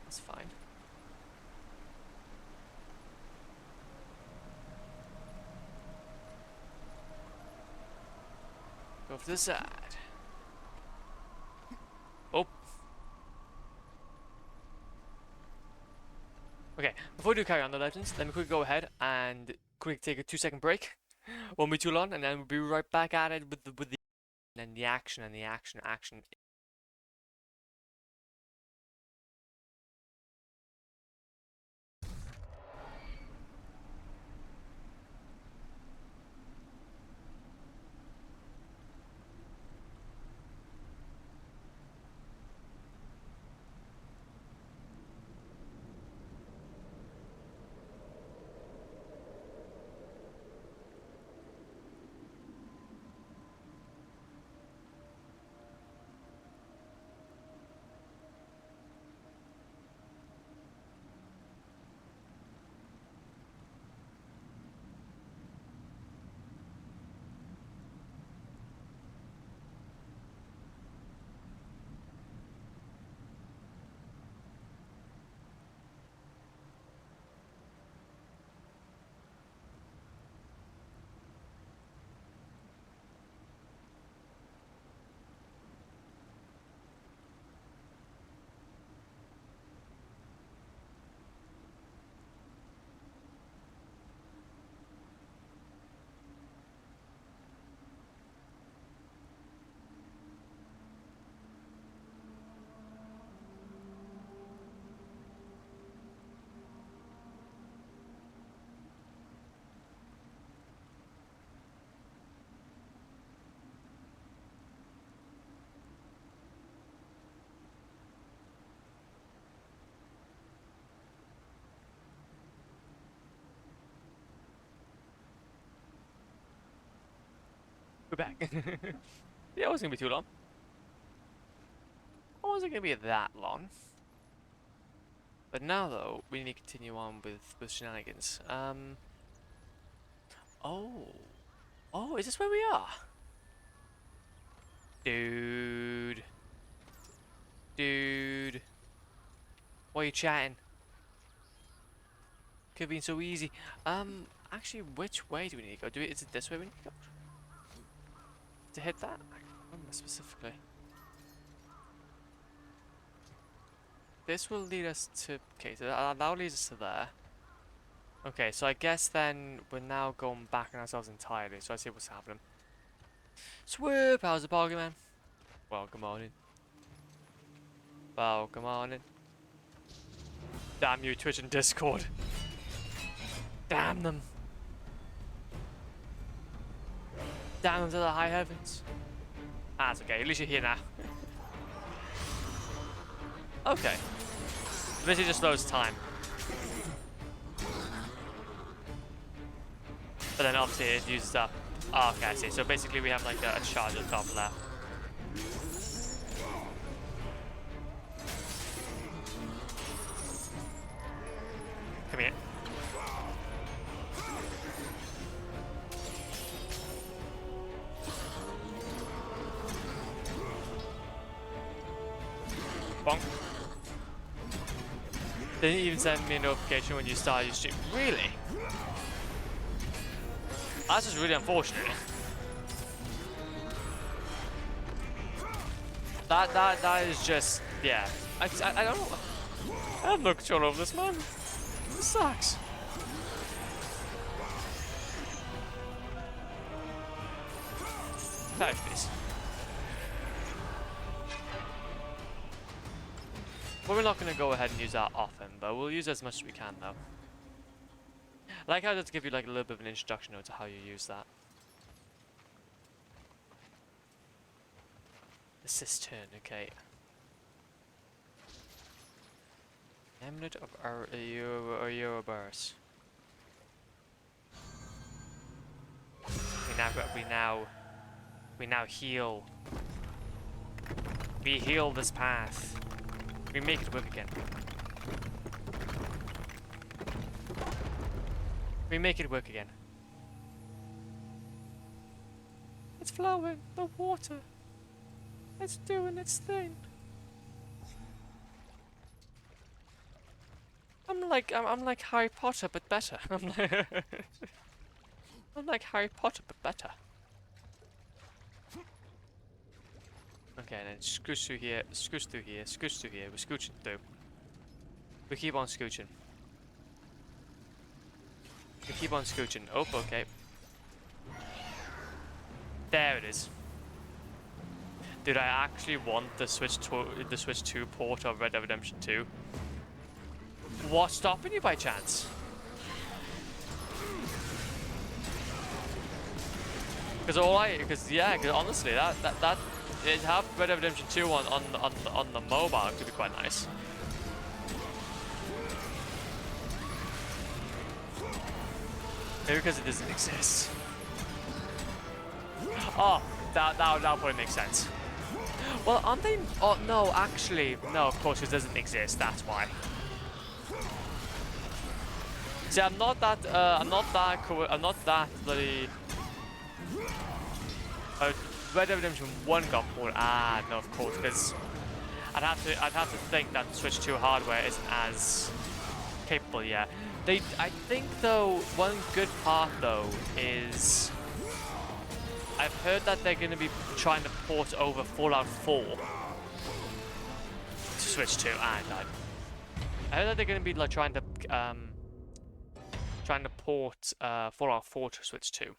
that's fine. Go to the side. Oh. Okay, before we do carry on the legends, let me quickly go ahead and quickly take a 2-second break. Won't be too long, and then we'll be right back at it with the and the action and the action. We're back. Yeah, it wasn't gonna be too long. It wasn't gonna be that long. But now though, we need to continue on with shenanigans. Oh, is this where we are? Dude. Why are you chatting? Could have been so easy. Actually, which way do we need to go? Is it this way we need to go? To hit that? I can't remember specifically. This will lead us to... Okay, so that leads us to there. Okay, so I guess then we're now going back on ourselves entirely, so let's see what's happening. Swoop! How's the Pokemon? Welcome on in. Welcome on in. Damn you, Twitch and Discord. Damn them. Damn them to the high heavens. Ah, it's okay, at least you're here now. Okay. This just slows time. But then obviously it uses up... Oh, okay, I see. So basically we have like a charge on top of that. Come here. Bonk. Didn't even send me a notification when you started your stream. Really? That's just really unfortunate. That is just, yeah. I don't know. I have no control over this, man. This sucks. Perish, please. Well, we're not going to go ahead and use that often, but we'll use as much as we can, though. I like how it does give you like a little bit of an introduction to how you use that. The cistern, okay. Eminent of Ouroboros. We now heal. We heal this path. We make it work again. We make it work again. It's flowing, the water. It's doing its thing. I'm like Harry Potter but better. I'm like Harry Potter but better. Okay, and then scooch through here, scooch through here, scooch through here. We're scooching through. We keep on scooching. We keep on scooching. Oh, okay. There it is. Did I actually want the Switch 2 port of Red Dead Redemption 2? What's stopping you by chance? Because honestly, that it have Red Dead Redemption 2 on the mobile could be quite nice. Maybe because it doesn't exist. Oh, that would probably make sense. Well, aren't they? Oh no, actually, no. Of course, it doesn't exist. That's why. See, I'm not that bloody. Red Dead Redemption 1 got ported. Ah, no, of course, because I'd have to think that Switch 2 hardware isn't as capable. Yeah, I think though one good part though is I've heard that they're going to be trying to port over Fallout 4 to Switch 2, and I heard that they're going to be like trying to port Fallout 4 to Switch 2.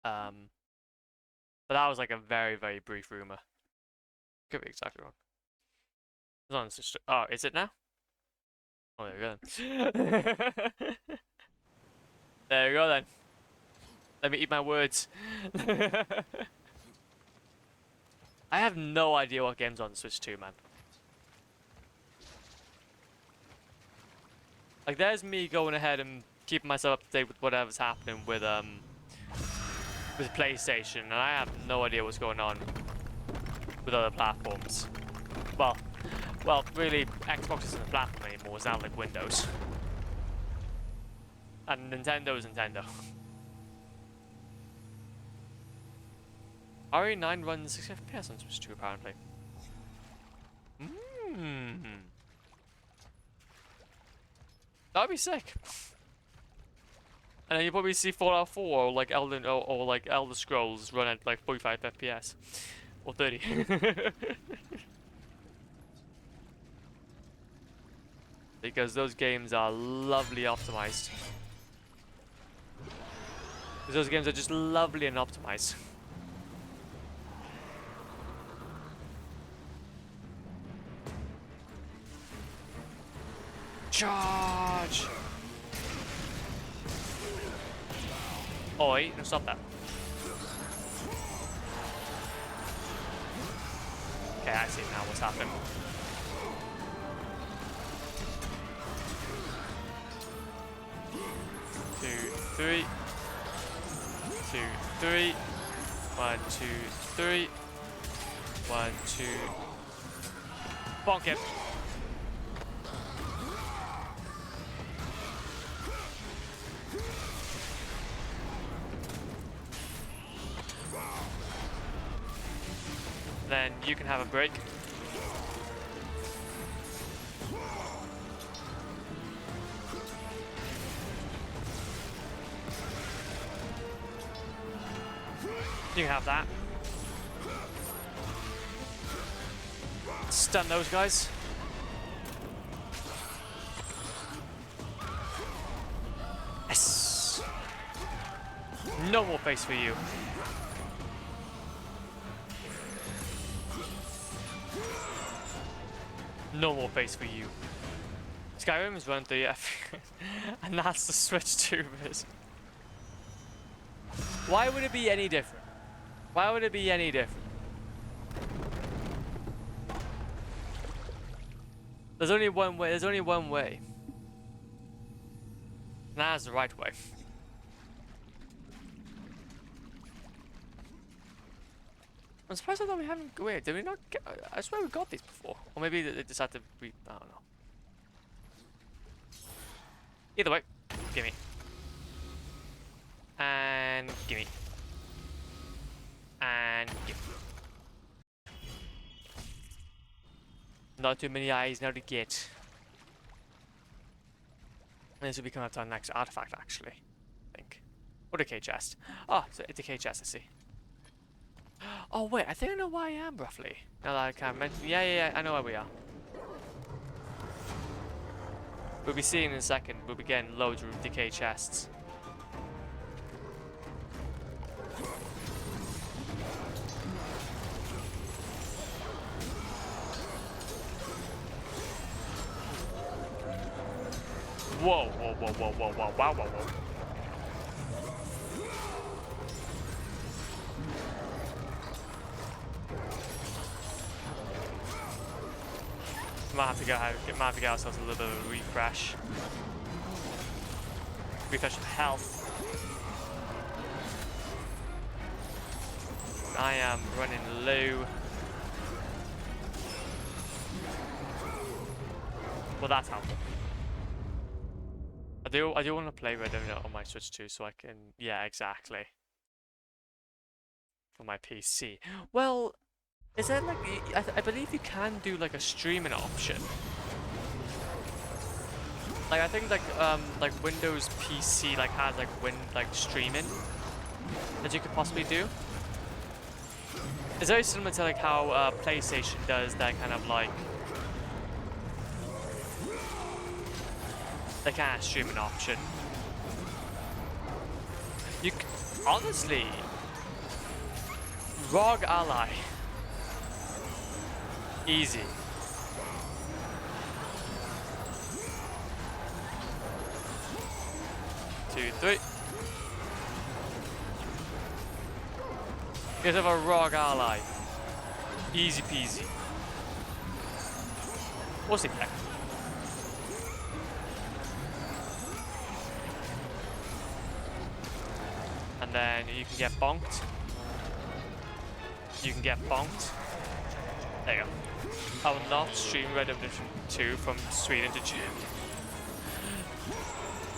But that was like a very, very brief rumor. Could be exactly wrong. It's on Switch 2. Oh, is it now? Oh, there we go then. There we go then. Let me eat my words. I have no idea what game's on Switch 2, man. Like, there's me going ahead and keeping myself up to date with whatever's happening with PlayStation, and I have no idea what's going on with other platforms. Well, really, Xbox isn't a platform anymore. It's now like Windows, and Nintendo is Nintendo. RE9 runs 60 FPS on Switch 2, apparently. That'd be sick. And then you probably see Fallout 4 or like Elder Scrolls run at like 45 FPS or 30. Because those games are lovely optimized. Because those games are just lovely and optimized. Charge! Oh wait, no, stop that. Okay, I see now what's happened. Two, three. 2, 3. 1, 2, 3. 1, 2. Bonk him. Then you can have a break. You can have that. Stun those guys. Yes. No more face for you. No more face for you. Skyrim is run 30 FPS, and that's the Switch 2 version. Why would it be any different? Why would it be any different? There's only one way. There's only one way. And that's the right way. I'm surprised that we haven't. Wait, did we not get? I swear we got these before, or maybe they just had to re. I don't know. Either way, gimme. And gimme. And gimme. Not too many eyes now to get. And this will be coming up to our next artifact, actually. I think. Or the K chest. Oh, so it's a K chest, I see. Oh, wait, I think I know where I am, roughly. Now that I can't mention. Yeah, I know where we are. We'll be seeing in a second. We'll be getting loads of decay chests. Whoa, whoa, whoa, whoa, whoa, whoa, wow, whoa, whoa. Might have to get ourselves a little bit of a refresh. Refresh of health. I am running low. Well, that's helpful. I do want to play Red Dead on my Switch too, so I can. Yeah, exactly. For my PC. Well. Is there like, I believe you can do like a streaming option. Like I think like Windows PC like has like streaming that you could possibly do. It's very similar to like how PlayStation does that kind of like the kind of streaming option. You honestly, ROG Ally. Easy. Two, three. You guys have a ROG Ally. Easy peasy. What's it like? And then you can get bonked. You can get bonked. There you go. I will not stream Red Dead Redemption 2 from Sweden to Germany.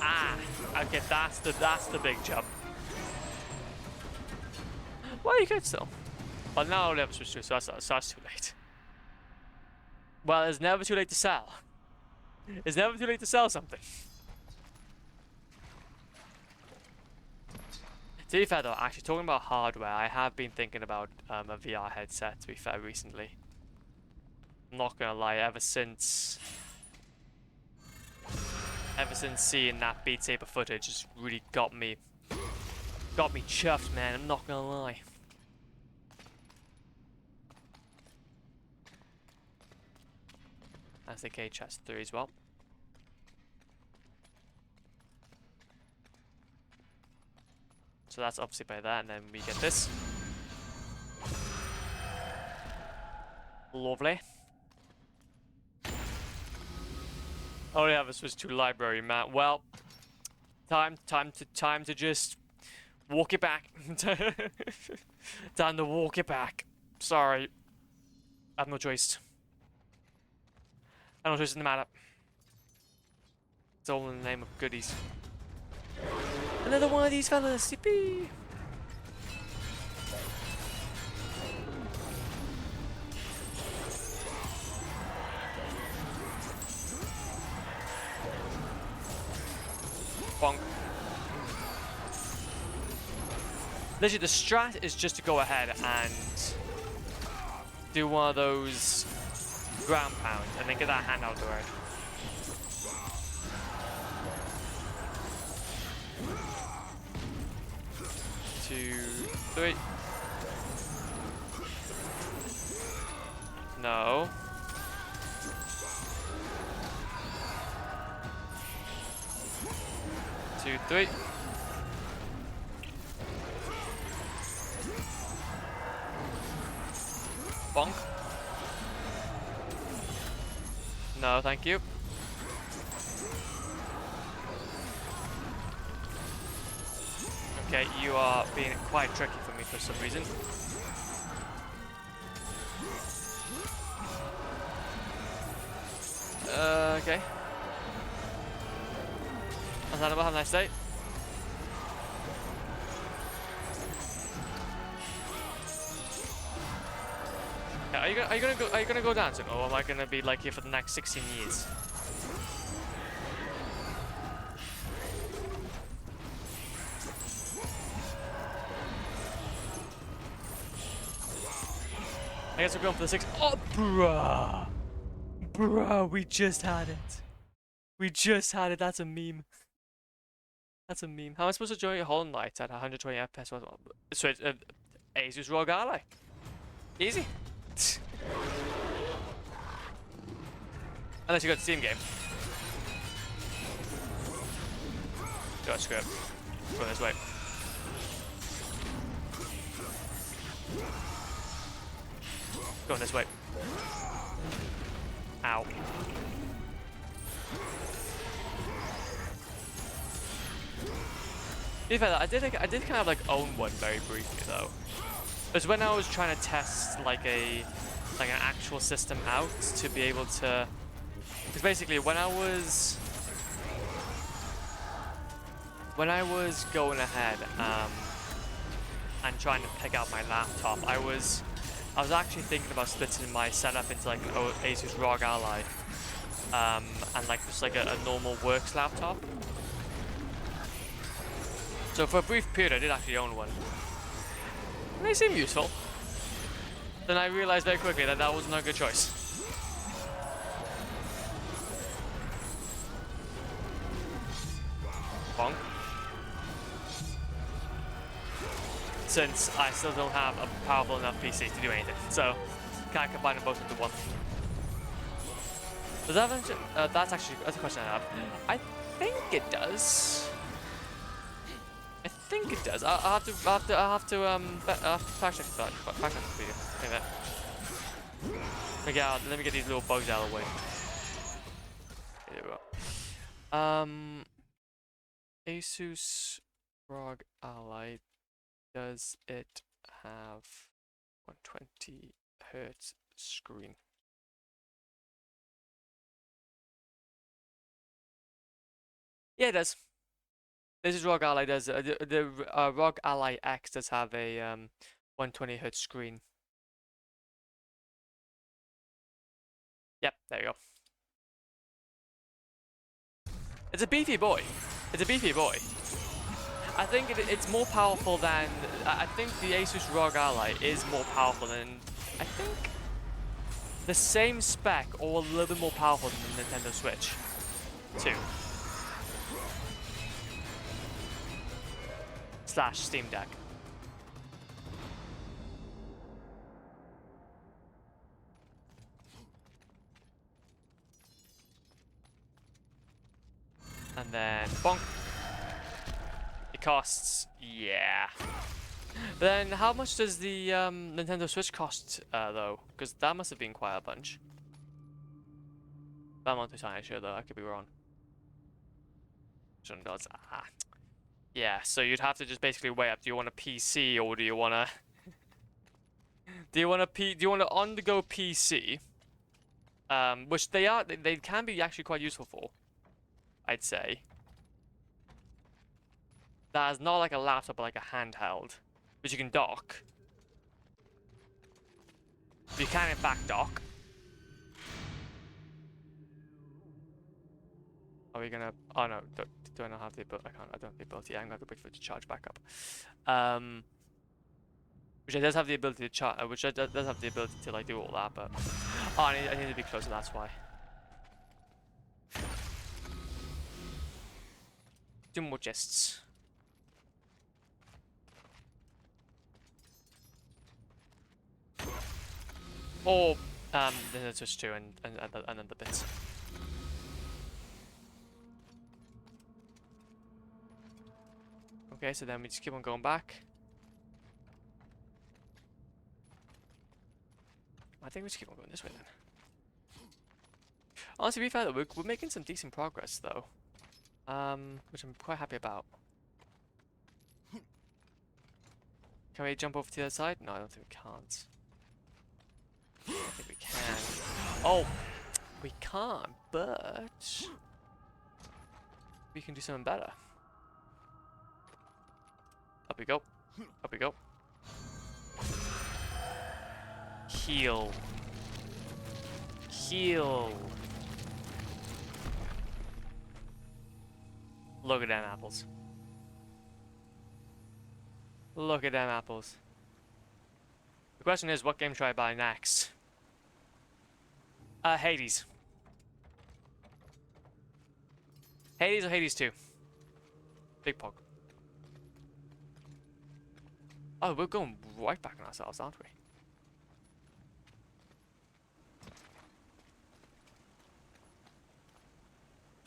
Ah, okay, that's the big jump. Well, you could still. But now I'll never switch to, so that's too late. Well, it's never too late to sell. It's never too late to sell something. To be fair though, actually talking about hardware, I have been thinking about a VR headset, to be fair, recently. I'm not gonna lie, ever since seeing that Beat Saber footage just really got me chuffed, man, I'm not gonna lie. That's the K chest 3 as well. So that's obviously by that, and then we get this. Lovely. I only have a Switch 2 library, man. Well, time to just walk it back. Time to walk it back. Sorry, I have no choice. I have no choice in the matter. It's all in the name of goodies. Another one of these fellas, yippee! Bonk. Literally, the strat is just to go ahead and do one of those ground pounds and then get that hand out the way. 2, 3. No. 2, 3. Bonk. No, thank you. Okay, you are being quite tricky for me for some reason. Okay. Understandable, have a nice day. Yeah, are you gonna go dancing, or am I gonna be like here for the next 16 years? I guess we're going for the 6. Oh, bruh! Bruh, we just had it. We just had it. That's a meme. That's a meme. How am I supposed to join a Hollow Knight at 120 FPS? So it's Asus Rogue Ally. Easy. Unless you got the Steam game. God, screw it. Go this way. Going this way. Ow. To be fair, I did kind of like own one very briefly though. It was when I was trying to test like an actual system out to be able to. Because basically when I was going ahead and trying to pick out my laptop, I was actually thinking about splitting my setup into like an Asus ROG Ally and like just like a normal works laptop. So for a brief period I did actually own one. And they seem useful. Then I realized very quickly that that was not a good choice. Bonk. Since I still don't have a powerful enough PC to do anything, so can't combine them both into one. Does that that's a question I have. I think it does. I think it does. I'll have to fact check that. Fact check the video. Let me get these little bugs out of the way. There we go. Asus ROG Ally. Does it have 120 Hz screen? Yeah, it does. This is ROG Ally does. The ROG Ally X does have a 120 Hz screen. Yep, there you go. It's a beefy boy. It's a beefy boy. I think it's more powerful than. I think the Asus ROG Ally is more powerful than. I think the same spec or a little bit more powerful than the Nintendo Switch 2 / Steam Deck. And then bonk. It costs, yeah. Then how much does the Nintendo Switch cost though? Because that must have been quite a bunch. I'm not entirely sure though. I could be wrong. $100. Ah. Yeah. So you'd have to just basically weigh up. Do you want a PC or do you want to? Do you want to on-the-go PC? Which they are. They can be actually quite useful for. I'd say. That is not like a laptop, but like a handheld, which you can dock. You can in fact dock. Are we gonna? Oh no, do I not have the ability? I don't have the ability. I'm gonna have to wait for it to charge back up. Which it does have the ability to charge. Which it does have the ability to like do all that, but oh, I need to be closer. That's why. Two more chests. Or then it's just 2 and then the bits. Okay, so then we just keep on going back. I think we just keep on going this way then. Honestly, to be fair, though, we're making some decent progress, though. Which I'm quite happy about. Can we jump over to the other side? No, I don't think we can't. I don't think we can. Oh! We can't, but... we can do something better. Up we go. Up we go. Heal. Heal. Look at them apples. Look at them apples. The question is, what game should I buy next? Hades. Hades or Hades 2? Big pog. Oh, we're going right back on ourselves, aren't we?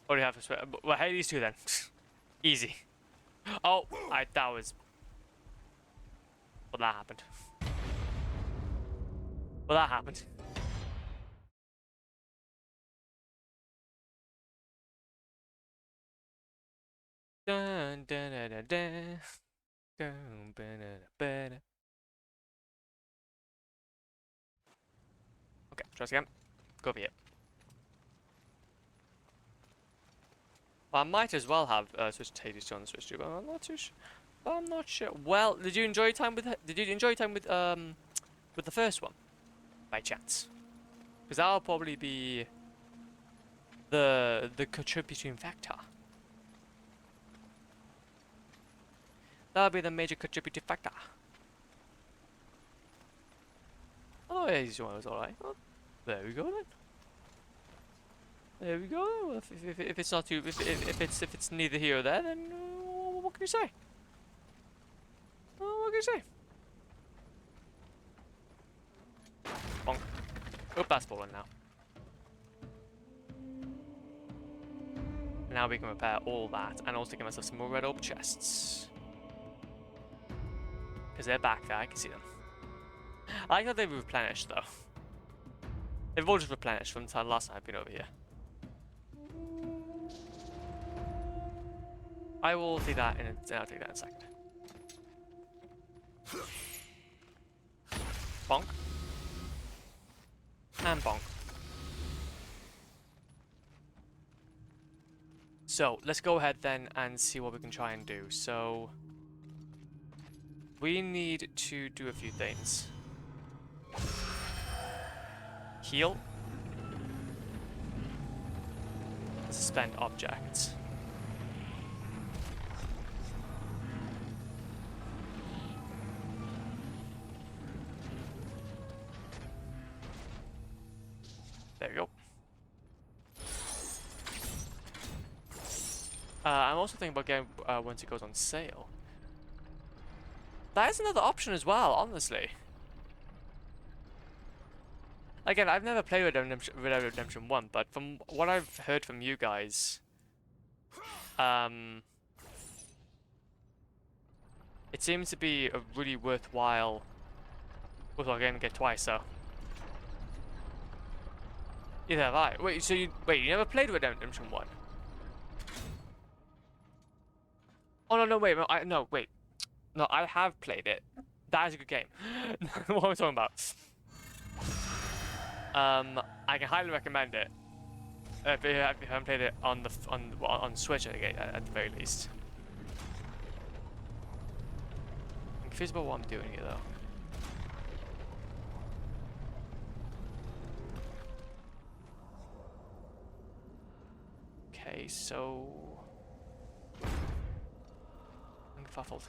What do you have to swear? Well, Hades 2 then. Easy. Oh, that was... well, that happened. Well, that happened. Dun, dun, dun, dun, dun. Dun, dun, dun, dun, dun. Okay, try this again. Go over here. Well, I might as well have switched to Hades 2 on the Switch too, but I'm not too sure. I'm not sure. Well, did you enjoy time with the first one, by chance? Because that'll probably be the contributing factor. That'll be the major contributing factor. Oh, yeah, Hades 1 was alright. Oh, there we go then. There we go. Well, if it's not too, if it's neither here or there, then what can you say? What can you say? Bonk. Oh, that's fallen now. Now we can repair all that, and also give myself some more red orb chests. Because they're back there, I can see them. I like how they've replenished though. They've all just replenished from the last time I've been over here. I will take that in a second. Bonk. And bonk. So, let's go ahead then and see what we can try and do. So, we need to do a few things. Heal. Suspend objects. There we go. I'm also thinking about getting once it goes on sale. That is another option as well, honestly. Again, I've never played Red Dead Redemption 1, but from what I've heard from you guys, it seems to be a really worthwhile game to get twice, so. Either have I. Wait, so you never played Red Dead Redemption 1? Oh no, wait, no, wait. No, I have played it. That is a good game. What am I talking about? I can highly recommend it. If you haven't played it on Switch, at the very least. I'm confused about what I'm doing here, though. Okay, so I'm fuffled.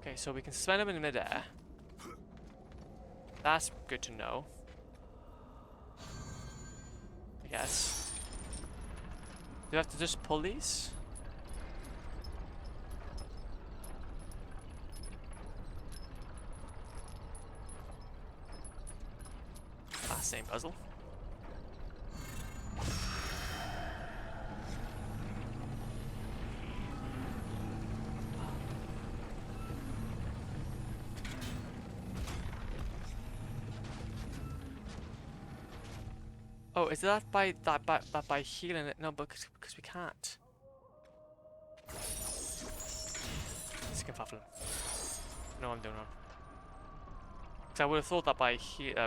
Okay, so we can suspend him in midair. That's good to know. I guess. Do you have to just pull these? Fascinating puzzle. Oh, is that by healing it? No, because we can't. Skinfuffling. No, I'm doing wrong. Because I would have thought that by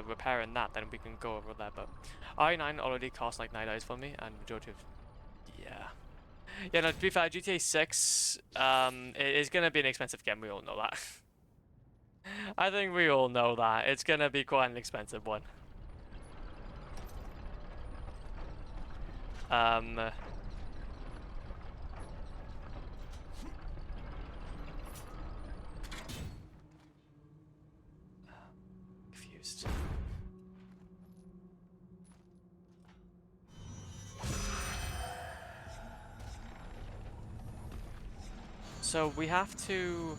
repairing that, then we can go over there. But I9 already cost like 9 eyes for me, and majority of yeah, no. To be fair, GTA 6 it is gonna be an expensive game. We all know that. I think we all know that it's gonna be quite an expensive one. Confused. So we have to.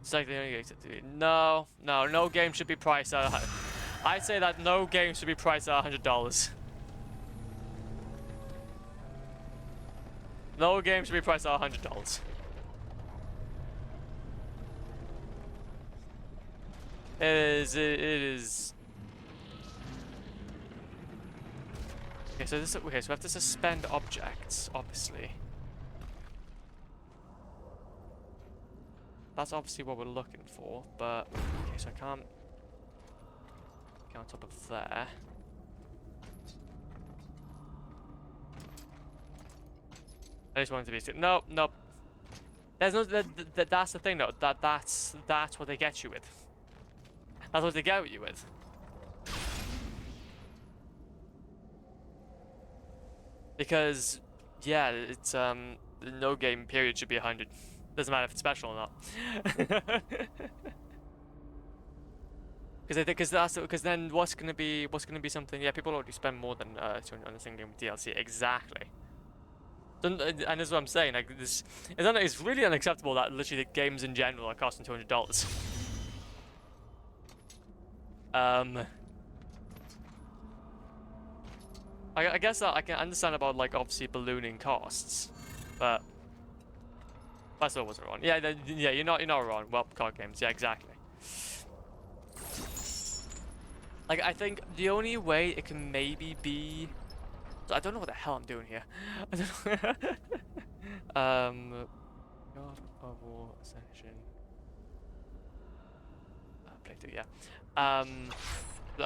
It's like the only game to do. No game should be priced at. I'd say that no game should be priced at $100. No game should be priced at $100. It is. Okay, so so we have to suspend objects, obviously. That's obviously what we're looking for, but okay, so I can't get on top of there. I just wanted to be nope. There's no that's the thing though. That's what they get you with. That's what they get you with. Because yeah, it's no game period should be 100. Doesn't matter if it's special or not. Because then what's gonna be something? Yeah, people already spend more than 200 on a single game with DLC. Exactly. And this is what I'm saying. Like this, it's really unacceptable that literally the games in general are costing $200. I guess that I can understand about like obviously ballooning costs, but that's what was wrong. Yeah, yeah, you're not wrong. Well, card games, yeah, exactly. Like I think the only way it can maybe be, I don't know what the hell I'm doing here. I don't know. God of War Ascension. Playthrough, yeah. I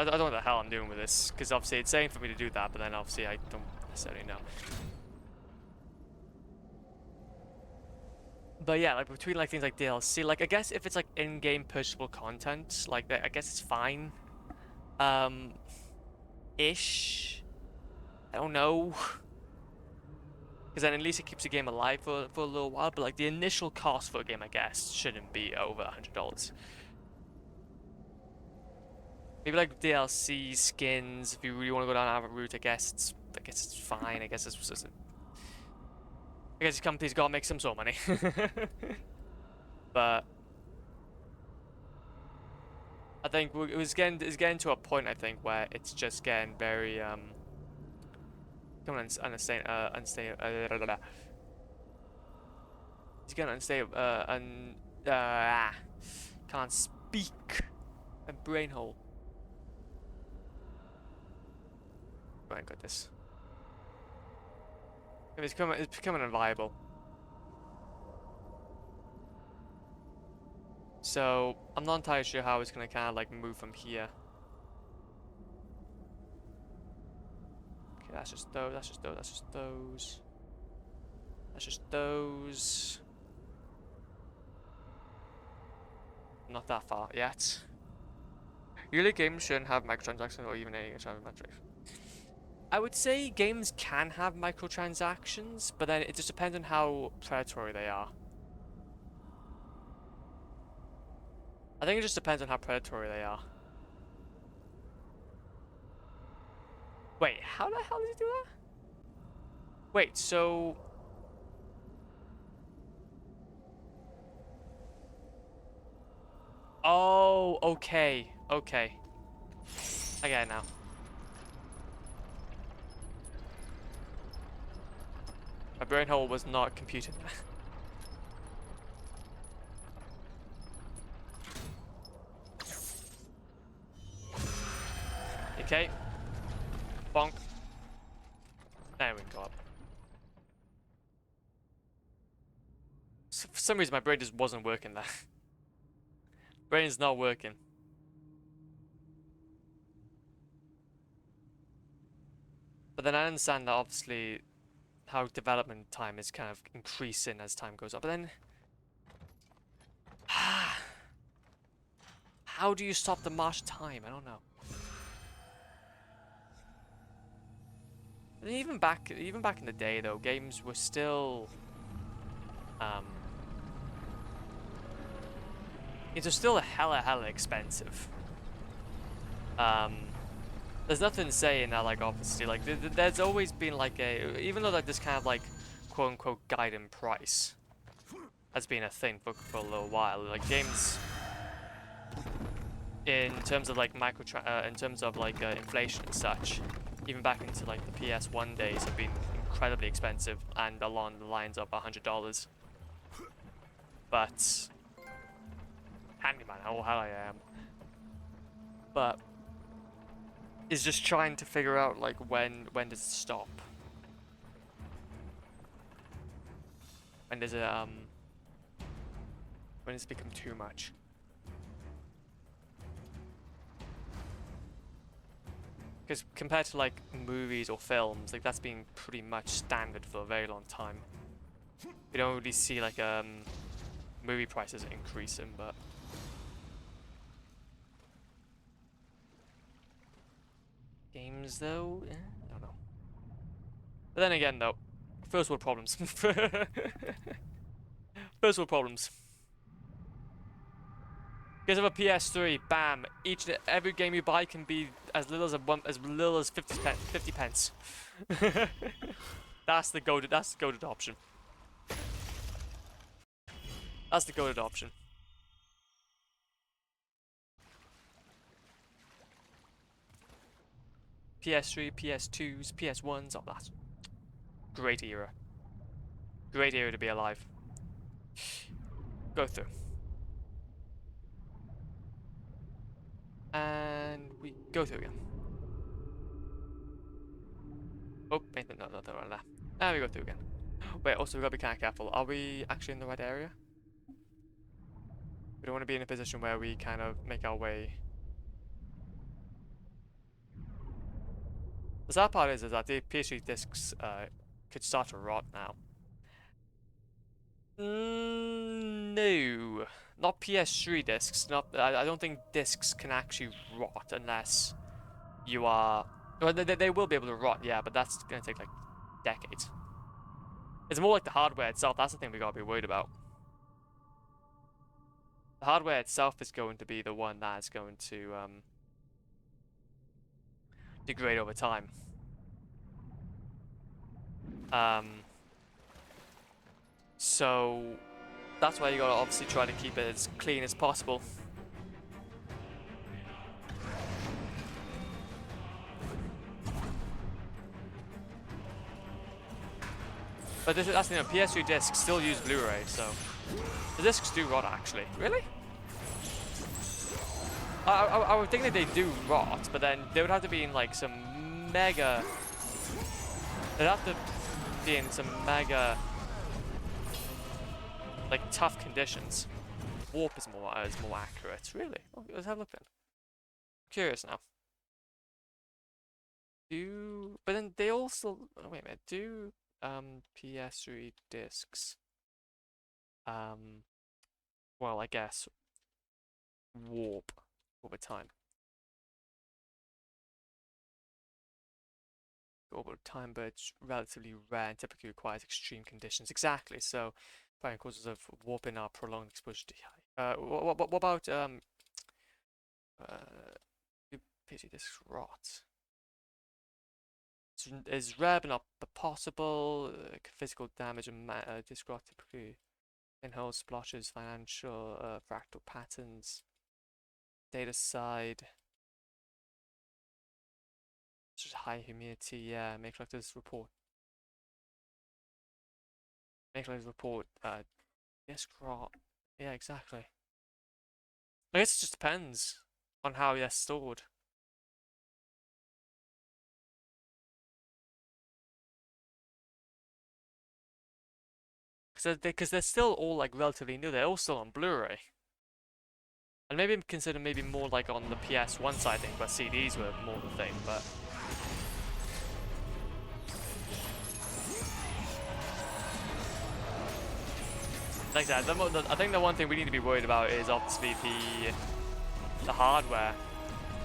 don't know what the hell I'm doing with this, because obviously it's saying for me to do that, but then obviously I don't necessarily know. But yeah, like between like things like DLC, like I guess if it's like in-game purchasable content, like that, I guess it's fine. Ish. I don't know. Because then at least it keeps the game alive for a little while. But like the initial cost for a game, I guess, shouldn't be over $100. Maybe like DLC skins. If you really want to go down that route, I guess it's fine. I guess the company's gotta make some sort of money. But I think it's getting to a point, I think, where it's just getting very unstable. It's getting unstable. Can't speak. A brain hole. Oh my goodness. It's becoming unviable. So I'm not entirely sure how it's gonna kind of like move from here. Okay, that's just those. That's just those. That's just those. That's just those. Not that far yet. Usually games shouldn't have microtransactions or even any metrics. I would say games can have microtransactions, but then it just depends on how predatory they are. I think it just depends on how predatory they are. Wait, how the hell did he do that? Wait, so... Oh, okay. Okay. I get it now. My brain hole was not computing that. Okay. Bonk. There we go up. So for some reason my brain just wasn't working there. Brain's not working. But then I understand that obviously how development time is kind of increasing as time goes on. But then how do you stop the march time? I don't know. And even back in the day though, games were still it was still hella expensive. There's nothing saying that, like, obviously, like, there's always been, like, even though, like, this kind of, like, quote-unquote guiding price has been a thing for a little while, like, games, in terms of, like, in terms of, like, inflation and such, even back into, like, the PS1 days have been incredibly expensive, and along the lines of $100. But, handyman, how hell I am. But is just trying to figure out, like, when does it stop? When does it when does it become too much? Because compared to, like, movies or films, like, that's been pretty much standard for a very long time. We don't really see, like, movie prices increasing, but games, though, I don't know. But then again, though, first world problems. First world problems. Because of a PS3, bam! Every game you buy can be as little as 50 pence. That's the goated option. That's the goated option. PS3, PS2s, PS1s, all that. Great era. Great era to be alive. Go through. And we go through again. Oh, wait, no, not that. And we go through again. Wait, also we gotta be kind of careful. Are we actually in the right area? We don't want to be in a position where we kind of make our way. The sad part is that the PS3 discs could start to rot now. No, not PS3 discs. I don't think discs can actually rot unless you are. Well, they will be able to rot, yeah, but that's gonna take like decades. It's more like the hardware itself. That's the thing we gotta be worried about. The hardware itself is going to be the one that is going to degrade over time. So that's why you gotta obviously try to keep it as clean as possible. But that's the thing, PS3 discs still use Blu-ray, so the discs do rot actually. Really? I would think that they do rot, but then they would have to be in like some mega. They'd have to be in some mega, like, tough conditions. Warp is more accurate. Really? Oh, let's have a look then. Curious now. But then they also. Oh, wait a minute. Do PS3 discs. Well, I guess warp over time. Over time, but it's relatively rare and typically requires extreme conditions. Exactly. So, primary causes of warping are prolonged exposure to high. What about PC discs rot? It's rare but not possible. Physical damage and disc rot typically inholes, splotches, financial fractal patterns. Data side. Just high humidity, yeah. Make collectors report. Make collectors report. Yes, crop. Yeah, exactly. I guess it just depends on how they're stored. Because they're still all like relatively new. They're all still on Blu-ray. And maybe consider maybe more like on the PS1 side thing, where CDs were more the thing, but. Like I said, I think the one thing we need to be worried about is obviously the hardware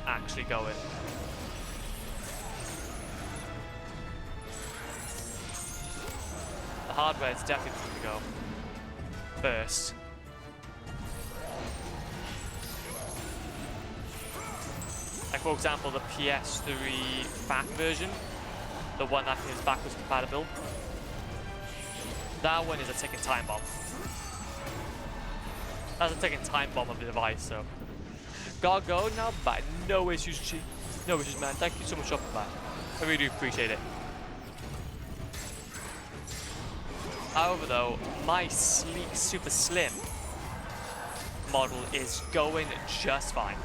actually going. The hardware is definitely going to go first. Like for example, the PS3 FAT version, the one that is backwards compatible. That one is a ticking time bomb. That's a ticking time bomb of the device, so. Gotta go now, bye. No issues, G. No issues, man. Thank you so much for dropping by. I really do appreciate it. However, though, my sleek, super slim model is going just fine.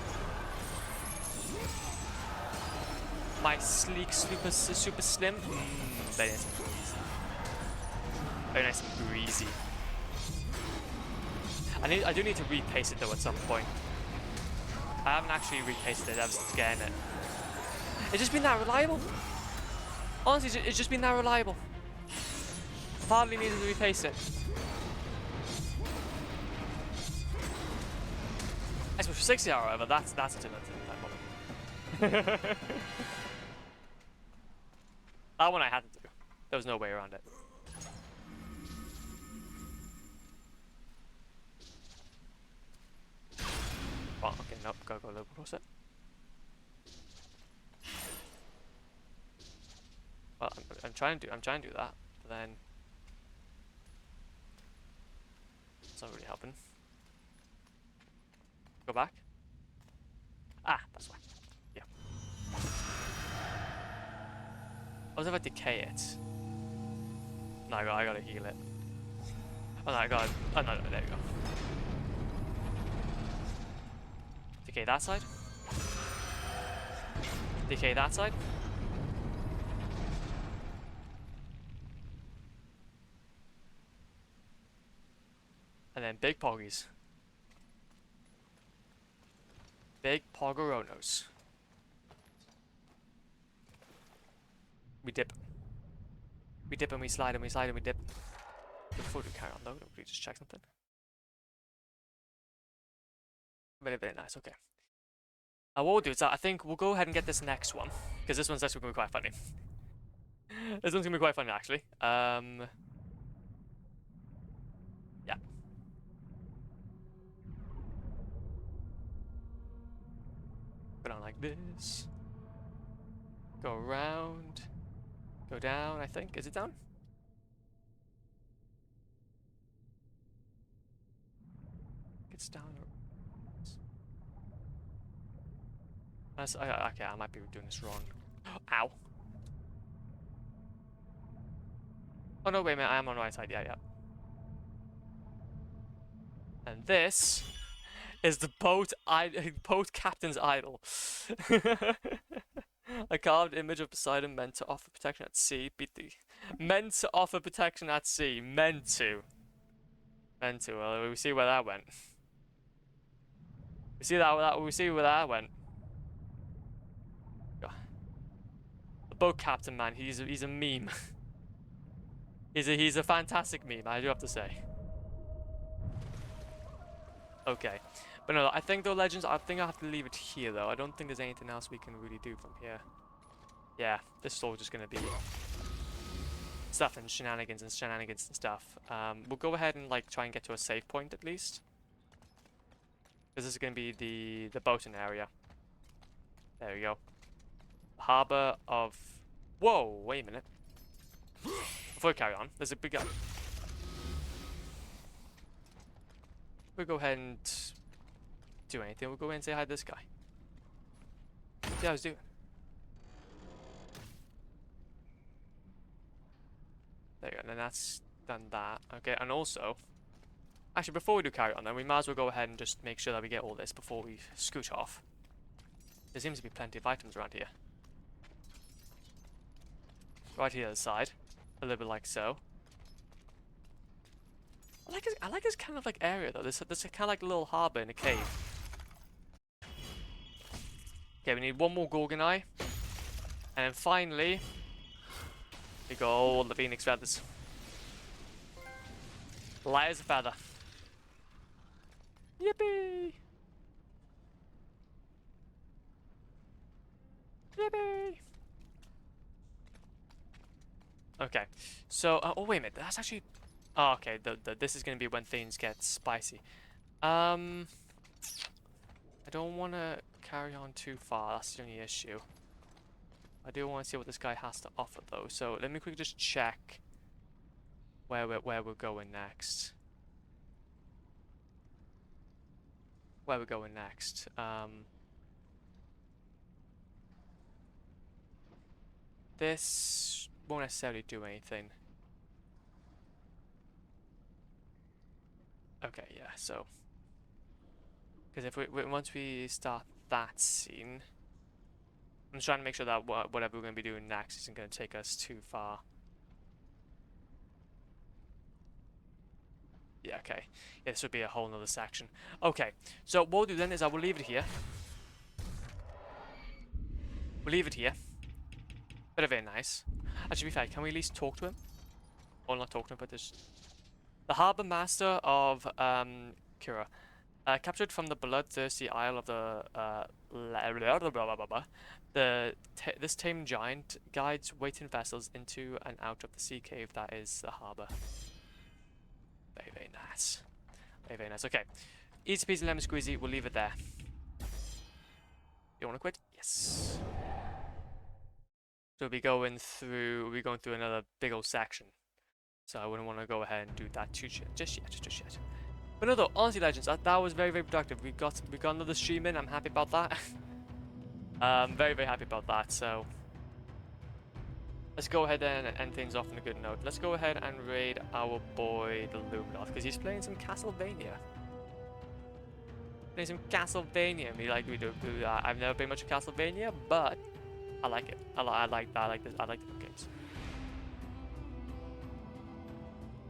My sleek, super slim, very nice and breezy. Very nice and breezy. I do need to repaste it though at some point. I haven't actually repasted it ever since getting it. It's just been that reliable. Honestly, it's just been that reliable. I've hardly needed to repaste it. As for 60 hour, however, that's a different time. That one I had to do. There was no way around it. Oh, okay, nope, gotta go a little closer. Well, I'm trying to do that, but then it's not really helping. Go back. Ah, that's why. Yeah. What if I decay it? No, I gotta heal it. Oh no, I got. Oh no, there we go. Decay that side. Decay that side. And then big poggies. Big poggeronos. We dip. We dip and we slide and we slide and we dip. Before we carry on though, we just check something. Very, very nice, okay. What we'll do is I think we'll go ahead and get this next one. Because this one's actually going to be quite funny. This one's going to be quite funny actually. Yeah. Go down like this. Go around. Go down, I think. Is it down? It's down. Okay, I might be doing this wrong. Ow. Oh no, wait a minute, I am on the right side. Yeah, yeah. And this is the boat captain's idol. A carved image of Poseidon meant to offer protection at sea. Meant to offer protection at sea. Meant to. Well, we see where that went. We see where that went. The boat captain, man, he's a meme. he's a fantastic meme, I do have to say. Okay. But no, I think though, Legends, I think I have to leave it here though. I don't think there's anything else we can really do from here. Yeah, this is all just gonna be stuff and shenanigans and stuff. We'll go ahead and like try and get to a save point at least. Because this is gonna be the boating area. There we go. Harbor of. Whoa! Wait a minute. Before we carry on, there's a big guy. We'll go ahead and do anything. We'll go in and say hi to this guy. See how he's doing. There you go, and then that's done that. Okay, and also, actually, before we do carry on, then we might as well go ahead and just make sure that we get all this before we scooch off. There seems to be plenty of items around here. Right here, the side, a little bit like so. I like this kind of like area though. This kind of like a little harbor in a cave. Okay, we need one more Gorgon Eye, and then finally, we got all the Phoenix feathers. Light as a feather. Yippee! Yippee! Okay, so oh wait a minute, that's actually. Oh, okay, this is gonna be when things get spicy. I don't want to carry on too far. That's the only issue. I do want to see what this guy has to offer, though. So let me quickly just check where we're going next. Where we're going next. This won't necessarily do anything. Okay, yeah. So because if once we start that scene, I'm just trying to make sure that whatever we're going to be doing next isn't going to take us too far. Yeah, okay. Yeah, this would be a whole nother section. Okay, so what we'll do then is I will leave it here. We'll leave it here. Very nice. Actually, to be fair, can we at least talk to him? Or not talk to him, but there's... The Harbour Master of Kira. Captured from the bloodthirsty isle of the this tame giant guides waiting vessels into and out of the sea cave that is the harbour. Very, very nice. Very, very nice. Okay. Easy peasy lemon squeezy, we'll leave it there. You wanna quit? Yes. So we'll be going through another big old section. So I wouldn't want to go ahead and do that just yet. But no, though, honestly, Legends, that was very, very productive. We got another stream in. I'm happy about that. Very, very happy about that. So let's go ahead and end things off on a good note. Let's go ahead and raid our boy the Luminoth because he's playing some Castlevania. Playing some Castlevania. Me like we do. I've never played much of Castlevania, but I like it. I like that. I like this. I like the games.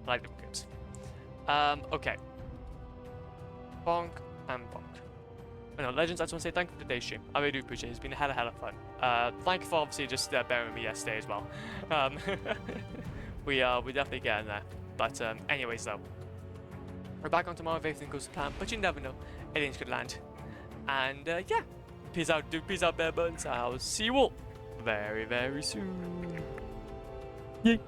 I like the games. Okay. Bonk and bonk. But no, Legends, I just want to say thank you for today's stream. I really do appreciate it. It's been a hell of fun. Thank you for obviously just bearing with me yesterday as well. We're definitely getting there. But anyways though, we're back on tomorrow if everything goes to plan. But you never know, anything could land. And yeah, peace out, dude. Peace out, bare buns. I'll see you all very, very soon. Yay.